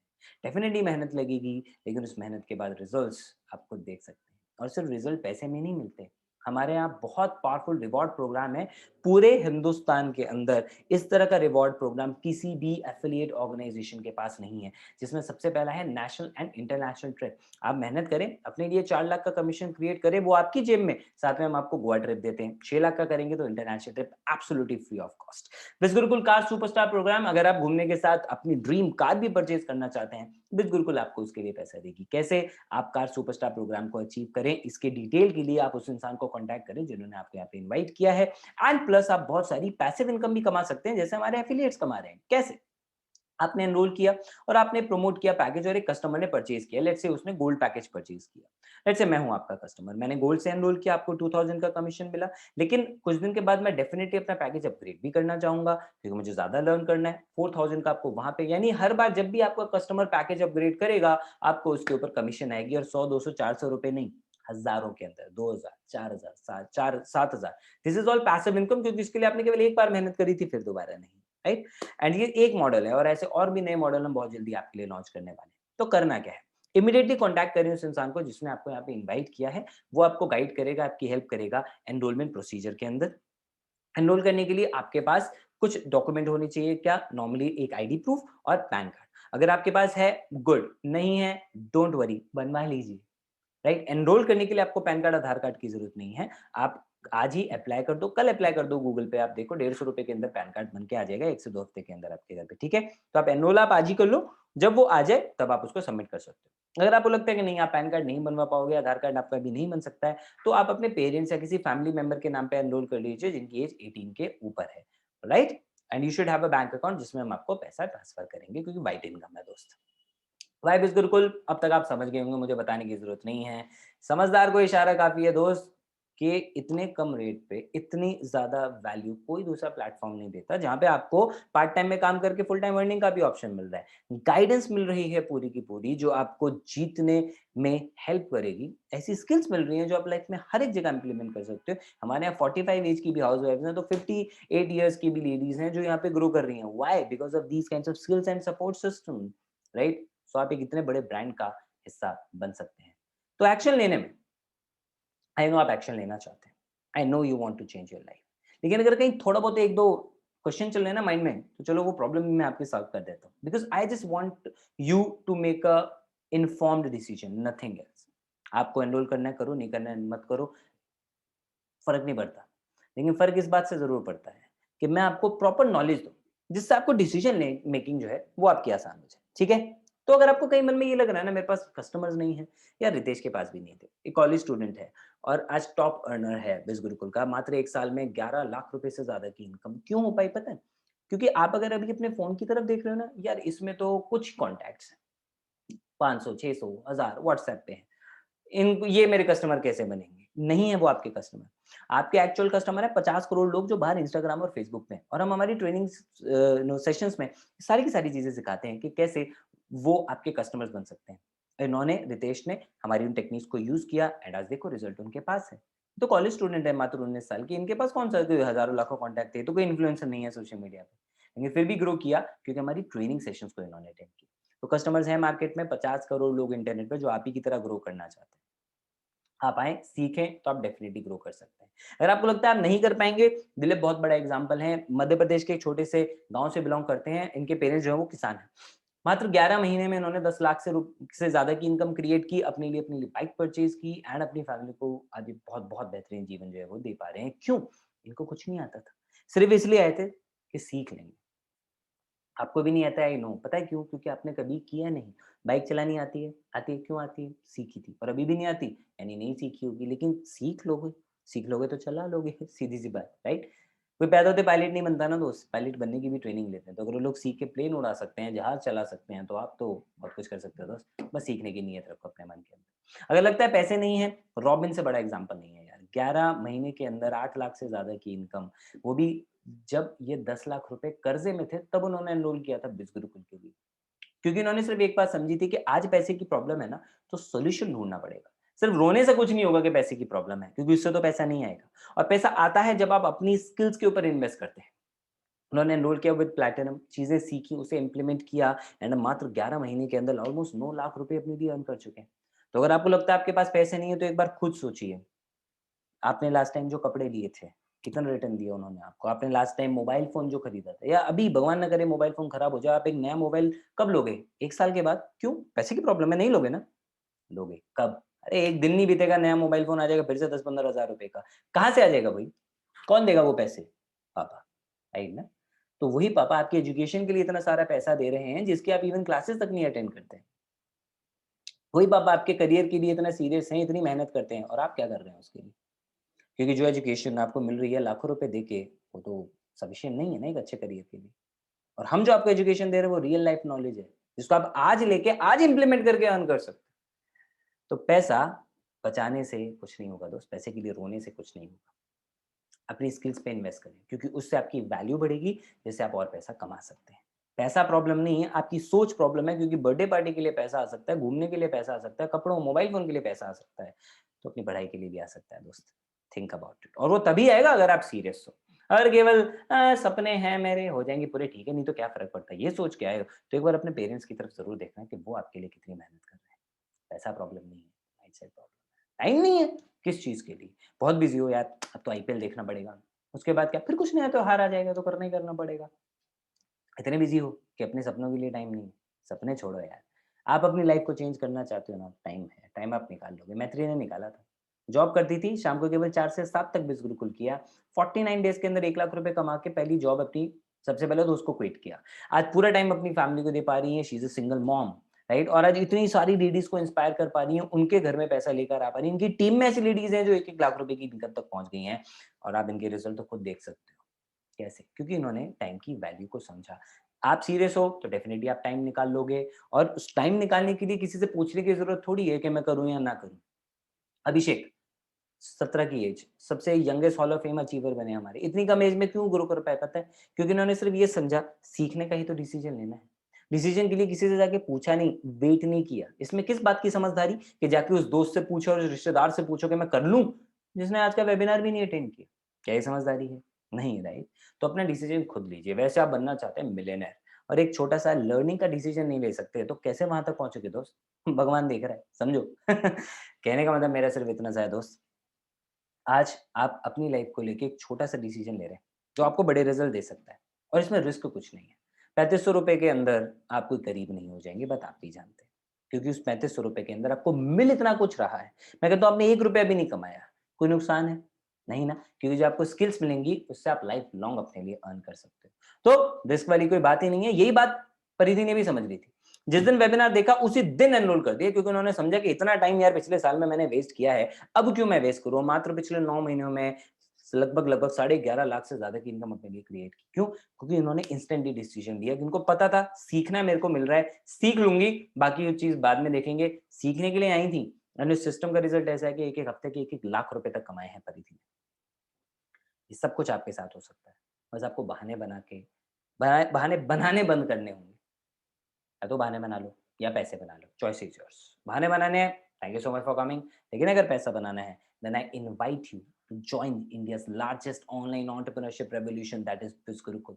डेफिनेटली मेहनत लगेगी, लेकिन उस मेहनत के बाद रिजल्ट्स आप खुद देख सकते हैं। और सिर्फ रिजल्ट पैसे में नहीं मिलते, हमारे यहाँ बहुत पावरफुल रिवॉर्ड प्रोग्राम है। पूरे हिंदुस्तान के अंदर इस तरह का रिवॉर्ड प्रोग्राम किसी भी एफिलिएट ऑर्गेनाइजेशन के पास नहीं है, जिसमें सबसे पहला है नेशनल एंड इंटरनेशनल ट्रिप। आप मेहनत करें, अपने लिए 4 लाख का कमीशन क्रिएट करें, वो आपकी जेब में, साथ में हम आपको गोवा ट्रिप देते हैं। 6 लाख का करेंगे तो international trip absolutely free of cost. बिज गुरुकुल कार सुपरस्टार प्रोग्राम, अगर आप घूमने के साथ अपनी ड्रीम कार भी परचेज करना चाहते हैं, बिज गुरुकुल आपको उसके लिए पैसा देगी। कैसे आप कार सुपरस्टार प्रोग्राम को अचीव करें, इसके डिटेल के लिए आप उस इंसान को कॉन्टैक्ट करें जिन्होंने आपको यहाँ पे इन्वाइट किया है। एंड प्लस आप बहुत सारी पैसिव इनकम भी कमा सकते हैं, जैसे हमारे एफिलिएट्स कमा रहे हैं। कैसे? आपने एनरोल किया और आपने प्रमोट किया पैकेज और एक कस्टमर ने परचेज किया, लेट्स से उसने गोल्ड पैकेज परचेज किया। लेट्स से मैं हूं आपका कस्टमर, मैंने गोल्ड से एनरोल किया, आपको 2000 का कमीशन मिला। लेकिन कुछ दिन के बाद मैं डेफिनेटली अपना पैकेज अपग्रेड भी करना चाहूंगा, क्योंकि मुझे ज्यादा लर्न करना है। 4000 का आपको वहां पे, यानी हर बार जब भी आपका कस्टमर पैकेज अपग्रेड करेगा, आपको उसके ऊपर कमीशन आएगी, और 100 200 400 रुपए नहीं, हजारों के अंदर, 2000 4000 7,000। This is all passive income, क्योंकि इसके लिए आपने केवल एक बार मेहनत करी थी, फिर दोबारा नहीं, राइट? एंड ये एक मॉडल है, और ऐसे और भी नए मॉडल हम बहुत जल्दी आपके लिए लॉन्च करने वाले हैं। तो करना क्या है? इमीडिएटली कॉन्टैक्ट करें उस इंसान को जिसने आपको यहाँ पे इनवाइट किया है। वो आपको गाइड करेगा, आपकी हेल्प करेगा एनरोलमेंट प्रोसीजर के अंदर। एनरोल करने के लिए आपके पास कुछ डॉक्यूमेंट होने चाहिए। क्या? नॉर्मली एक आईडी प्रूफ और पैन कार्ड। अगर आपके पास है, गुड, नहीं है, डोंट वरी, बनवा लीजिए, राइट? एनरोल करने के लिए आपको पैन कार्ड, आधार कार्ड की जरूरत नहीं है। आप आज ही अप्लाई कर दो, कल अप्लाई कर दो, गूगल पे आप देखो 150 रुपए के अंदर पैन कार्ड बन के आ जाएगा, 1 से 2 हफ्ते के अंदर आपके घर पे, ठीक है? तो आप एनरोल आप आज ही कर लो, जब वो आ जाए तब आप उसको सबमिट कर सकते हो। अगर आपको लगता है कि नहीं, आप पैन कार्ड नहीं बनवा पाओगे, आधार कार्ड आपका भी नहीं बन सकता है, तो आप अपने पेरेंट्स या किसी फैमिली मेंबर के नाम पे एनरोल कर लीजिए जिनकी एज 18 के ऊपर है, right? And you should have a bank account जिसमें हम आपको पैसा ट्रांसफर करेंगे, क्योंकि वाइट इनकम है दोस्त। वाई बिस गुरुकुल, अब तक आप समझ गए होंगे, मुझे बताने की जरूरत नहीं है। समझदार को इशारा काफी है दोस्त, कि इतने कम रेट पे इतनी ज्यादा वैल्यू कोई दूसरा प्लेटफॉर्म नहीं देता, जहां पे आपको पार्ट टाइम में काम करके फुल टाइम अर्निंग का भी ऑप्शन मिल रहा है, गाइडेंस मिल रही है पूरी की पूरी, जो आपको जीतने में हेल्प करेगी। ऐसी स्किल्स मिल रही हैं जो आप लाइफ में हर एक जगह इंप्लीमेंट कर सकते हो। हमारे यहाँ 45 एज की भी हाउस वाइफ हैं, तो 58 ईयर्स की भी लेडीज हैं जो यहाँ पे ग्रो कर रही हैं। Why? Because of these kinds of skills and support system, right? So आप एक इतने बड़े ब्रांड का हिस्सा बन सकते हैं। तो एक्शन लेने में, आई नो आप एक्शन लेना चाहते हैं, I know you want to change your life, लेकिन अगर कहीं थोड़ा बहुत एक दो क्वेश्चन चल रहे हैं ना माइंड में, तो चलो वो प्रॉब्लम मैं आपके सॉल्व कर देता हूँ, because I just want you to make a informed decision, nothing else. आपको एनरोल करना है करो, नहीं करना है मत करो, फर्क नहीं पड़ता। लेकिन फर्क इस बात से जरूर पड़ता है कि मैं आपको प्रॉपर नॉलेज दूं, जिससे आपको डिसीजन मेकिंग जो है वो आपकी आसान हो जाए, ठीक है? तो अगर आपको कहीं मन में ये लग रहा है ना, मेरे पास कस्टमर्स नहीं है, या रितेश के पास भी नहीं थे, एक कॉलेज स्टूडेंट है और आज टॉप अर्नर है बिज गुरुकुल का, मात्र 1 साल में 11 लाख रुपए से ज्यादा की इनकम क्यों हो पाई पता है? क्योंकि आप अगर अभी अपने फोन की तरफ देख रहे हो ना यार, इसमें तो कुछ कॉन्टैक्ट्स हैं, 500 600 1000 व्हाट्सएप पे हैं, इन ये मेरे कस्टमर कैसे बनेंगे? नहीं है वो आपके कस्टमर। आपके एक्चुअल कस्टमर है 50 करोड़ लोग जो बाहर इंस्टाग्राम और फेसबुक में, और हम हमारी ट्रेनिंग सेशंस में सारी की सारी चीजें सिखाते हैं कि कैसे वो आपके कस्टमर्स बन सकते हैं। इन्होंने, रितेश ने हमारी उन टेक्निक्स को यूज किया, एंड आज देखो रिजल्ट उनके पास है। तो कॉलेज स्टूडेंट है, मात्र 19 साल की, इनके पास कौन सा कोई हजारों लाखों कॉन्टैक्ट थे, तो कोई इन्फ्लुएंसर नहीं है सोशल मीडिया पे, लेकिन फिर भी ग्रो किया क्योंकि हमारी ट्रेनिंग सेशंस को इन्होंने अटेंड किया। तो कस्टमर्स हैं मार्केट में 50 करोड़ लोग इंटरनेट पे जो आप ही की तरह ग्रो करना चाहते हैं। आप आएँ, सीखें, तो आप डेफिनिटली ग्रो कर सकते हैं। अगर आपको लगता है आप नहीं कर पाएँगे, दिलीप बहुत बड़ा एग्ज़ाम्पल है, मध्य प्रदेश के एक छोटे से गाँव से बिलॉन्ग करते हैं, इनके पेरेंट्स जो हैं वो किसान हैं। मात्र 11 महीने में इन्होंने 10 लाख से ज़्यादा की इनकम क्रिएट की, अपने लिए बाइक परचेज़ की एंड अपनी फैमिली को आज एक बहुत-बहुत बेहतरीन जीवन जो है वो दे पा रहे हैं। क्यों? इनको कुछ नहीं आता था। सिर्फ़ इसलिए आए थे कि सीख लेंगे। आपको भी नहीं आता है, आई नो। पता है क्यों? क्योंकि आपने कभी किया नहीं। बाइक चलानी आती है, क्यों आती है? सीखी थी और अभी भी नहीं आती, यानी नहीं सीखी होगी, लेकिन सीख लोगे तो चला लोगे, सीधी-सी बात, राइट? कोई पैदा होते पायलट नहीं बनता ना दोस्त, पायलट बनने की भी ट्रेनिंग लेते हैं। तो अगर वो लोग सीख के प्लेन उड़ा सकते हैं, जहाज़ चला सकते हैं, तो आप तो बहुत कुछ कर सकते हो दोस्त। बस सीखने की नीयत रखो अपने मन के अंदर। अगर लगता है पैसे नहीं हैं, रॉबिन से बड़ा एग्ज़ाम्पल नहीं है यार। 11 महीने के अंदर 8 लाख से ज़्यादा की इनकम, वो भी जब ये 10 लाख रुपए कर्ज़े में थे, तब उन्होंने एनरोल किया था बिज़ गुरुकुल के लिए। क्योंकि उन्होंने सिर्फ़ एक बात समझी थी कि आज पैसे की प्रॉब्लम है ना, तो सॉल्यूशन ढूँढना पड़ेगा। सिर्फ़ रोने से कुछ नहीं होगा कि पैसे की प्रॉब्लम है, क्योंकि उससे तो पैसा नहीं आएगा और पैसा आता है जब आप अपनी स्किल्स के ऊपर इन्वेस्ट करते हैं। उन्होंने एनरोल किया विद प्लैटिनम, चीज़ें सीखी, उसे इम्प्लीमेंट किया एंड मात्र 11 महीने के अंदर ऑलमोस्ट 9 लाख रुपए अपने लिए अर्न कर चुके हैं। तो अगर आपको लगता है आपके पास पैसे नहीं है, तो एक बार खुद सोचिए, आपने लास्ट टाइम जो कपड़े लिए थे, कितना रिटर्न दिया उन्होंने आपको? आपने लास्ट टाइम मोबाइल फ़ोन जो खरीदा था या अभी भगवान ना करे मोबाइल फ़ोन खराब हो जाए, आप एक नया मोबाइल कब लोगे? 1 साल के बाद? क्यों? पैसे की प्रॉब्लम है, नहीं लोगे ना? लोगे, कब? अरे 1 दिन नहीं बीतेगा नया मोबाइल फ़ोन आ जाएगा फिर से 10-15 हज़ार रुपए का। कहाँ से आ जाएगा भाई? कौन देगा वो पैसे? पापा, राइट ना? तो वही पापा आपकी एजुकेशन के लिए इतना सारा पैसा दे रहे हैं, जिसकी आप इवन क्लासेस तक नहीं अटेंड करते हैं। वही पापा आपके करियर के लिए इतना सीरियस हैं, इतनी मेहनत करते हैं और आप क्या कर रहे हैं उसके लिए? क्योंकि जो एजुकेशन आपको मिल रही है लाखों रुपए देके, वो तो सफिशिएंट नहीं है ना एक अच्छे करियर के लिए। और हम जो आपको एजुकेशन दे रहे हैं वो रियल लाइफ नॉलेज है, जिसको आप आज लेके आज इंप्लीमेंट करके अर्न कर सकते हैं। तो पैसा बचाने से कुछ नहीं होगा दोस्त, पैसे के लिए रोने से कुछ नहीं होगा। अपनी स्किल्स पे इन्वेस्ट करें क्योंकि उससे आपकी वैल्यू बढ़ेगी, जिससे आप और पैसा कमा सकते हैं। पैसा प्रॉब्लम नहीं है, आपकी सोच प्रॉब्लम है क्योंकि बर्थडे पार्टी के लिए पैसा आ सकता है, घूमने के लिए पैसा आ सकता है, कपड़ों, मोबाइल फ़ोन के लिए पैसा आ सकता है, तो अपनी पढ़ाई के लिए भी आ सकता है दोस्त। थिंक अबाउट इट और वो तभी आएगा अगर आप सीरियस हो। अगर केवल सपने हैं मेरे हो जाएँगे पूरे ठीक है, नहीं तो क्या फ़र्क पड़ता है, ये सोच के आए हो, तो एक बार अपने पेरेंट्स की तरफ ज़रूर देखना कि वो आपके लिए कितनी मेहनत कर रहे हैं। पैसा प्रॉब्लम नहीं है, माइंडसेट प्रॉब्लम है। टाइम नहीं है, किस चीज़ के लिए? बहुत बिज़ी हो यार, अब तो आईपीएल देखना पड़ेगा। उसके बाद क्या? फिर कुछ नहीं है त्योहार आ जाएगा तो करना ही करना पड़ेगा। इतने बिज़ी हो कि अपने सपनों के लिए टाइम नहीं है। सपने छोड़ो यार। आप अपनी लाइफ़ को चेंज करना चाहते हो ना, टाइम है, टाइम आप निकाल लोगे। मैत्री ने निकाला था। जॉब करती थी, शाम को केवल 4 से 7 तक बिज़ गुरुकुल किया। 49 डेज़ के अंदर 1 लाख रुपए कमा के पहली जॉब अपनी सबसे पहले तो उसको क्विट किया। आज पूरा टाइम अपनी फैमिली को दे पा रही हैं, she is a single mom, right? और आज इतनी सारी लेडीज़ को इंस्पायर कर पा रही हैं, उनके घर में पैसा लेकर आ पा रही हैं। इनकी टीम में ऐसी लेडीज़ हैं जो 1-1 लाख रुपए की इनकम तक पहुँच गई हैं और आप इनके रिज़ल्ट तो खुद देख सकते हो। कैसे? क्योंकि इन्होंने टाइम की वैल्यू को समझा। आप सीरियस हो तो डेफ़िनिटली आप टाइम निकाल लोगे और उस टाइम निकालने के लिए किसी से पूछने की ज़रूरत थोड़ी है कि मैं करूँ या ना करूँ। अभिषेक 17 की एज, सबसे youngest hall of fame achiever बने हमारे। इतनी कम एज में क्यों ग्रो कर पाए पता है? क्योंकि इन्होंने सिर्फ़ ये समझा सीखने का ही तो डिसीज़न लेना है। डिसीज़न के लिए किसी से जाके पूछा नहीं, वेट नहीं किया। इसमें किस बात की समझदारी कि जाके उस दोस्त से पूछो और उस रिश्तेदार से पूछो कि मैं कर लूँ? जिसने आज का वेबिनार भी नहीं अटेंड किया। क्या ये समझदारी है? नहीं, राइट? तो अपना डिसीज़न खुद लीजिए। वैसे आप बनना चाहते हैं मिलियनेयर और एक छोटा-सा लर्निंग का डिसीज़न नहीं ले सकते, तो कैसे वहाँ तक पहुँचोगे दोस्त? भगवान देख रहा है, समझो। कहने का मतलब मेरा सिर्फ़ इतना सा है दोस्त, आज आप अपनी लाइफ़ को लेके एक छोटा-सा डिसीज़न ले रहे हैं, जो आपको बड़े रिज़ल्ट दे सकता है और इसमें रिस्क कुछ नहीं है। ₹3500 के अंदर आप कोई गरीब नहीं हो जाएँगे, बात आप भी जानते हैं। क्योंकि उस ₹3500 के अंदर आपको मिल इतना कुछ रहा है। मैं कहता हूँ आपने ₹1 भी नहीं कमाया, कोई नुकसान है? नहीं ना, क्योंकि जो आपको स्किल्स मिलेंगी, उससे आप लाइफ़ लॉन्ग अपने लिए अर्न कर सकते हो। तो रिस्क वाली कोई बात ही नहीं है, यही बात परिधि ने भी समझ ली थी। जिस दिन वेबिनार देखा, उसी दिन एनरोल कर दिया क्योंकि उन्होंने समझा कि इतना टाइम यार पिछले साल में मैंने वेस्ट किया है, अब क्यों मैं वेस्ट करूँ? मात्र पिछले 9 महीनों में लगभग साढ़े 11 लाख से ज़्यादा की इनकम अपने लिए क्रिएट की। क्यों? क्योंकि इन्होंने इंस्टेंटली डिसीजन लिया कि उनको पता था सीखना मेरे को मिल रहा है, सीख लूँगी, बाकी चीज़ बाद में देखेंगे। सीखने के लिए आई थी एंड इस सिस्टम का रिज़ल्ट ऐसा है कि 1-1 हफ्ते के 1-1 लाख रुपए तक कमाए हैं परिधि ने। ये सब कुछ आपके साथ हो सकता है। बस आपको बहाने बना के बहाने बनाने बंद करने होंगे। या तो बहाने बना लो या पैसे बना लो, चॉइस इज़ योर्स। बहाने बनाने हैं, thank you so much for coming. लेकिन अगर पैसा बनाना है, then I invite you to join India's largest online entrepreneurship revolution that is Biz Gurukul.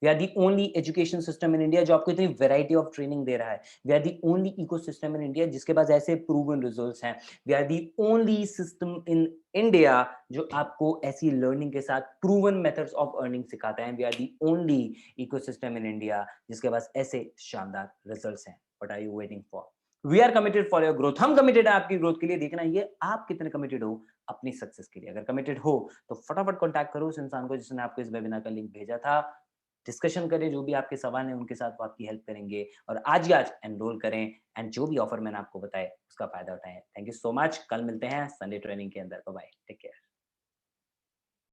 We are the only education system in India जो आपको इतनी वैरायटी ऑफ ट्रेनिंग दे रहा है। We are the only ecosystem in India जिसके पास ऐसे proven results हैं। We are the only system in India जो आपको ऐसी लर्निंग के साथ प्रूवन मेथड्स ऑफ अर्निंग सिखाता है। We are the only ecosystem in India जिसके पास ऐसे शानदार रिजल्ट्स हैं। What are you waiting for? We are committed for your growth. हम कमिटेड है आपकी ग्रोथ के लिए। देखना ये आप कितने कमिटेड हो अपनी सक्सेस के लिए। अगर कमिटेड हो तो फटाफट कॉन्टैक्ट करो उस इंसान को जिसने आपको इस वेबिनार का लिंक भेजा था। डिस्कशन करें, जो भी आपके सवाल हैं उनके साथ वो आपकी हेल्प करेंगे और आज ही आज एनरोल करें एंड जो भी ऑफर मैंने आपको बताया उसका फायदा उठाएं। Thank you so much. कल मिलते हैं संडे ट्रेनिंग के अंदर। Bye bye, take care.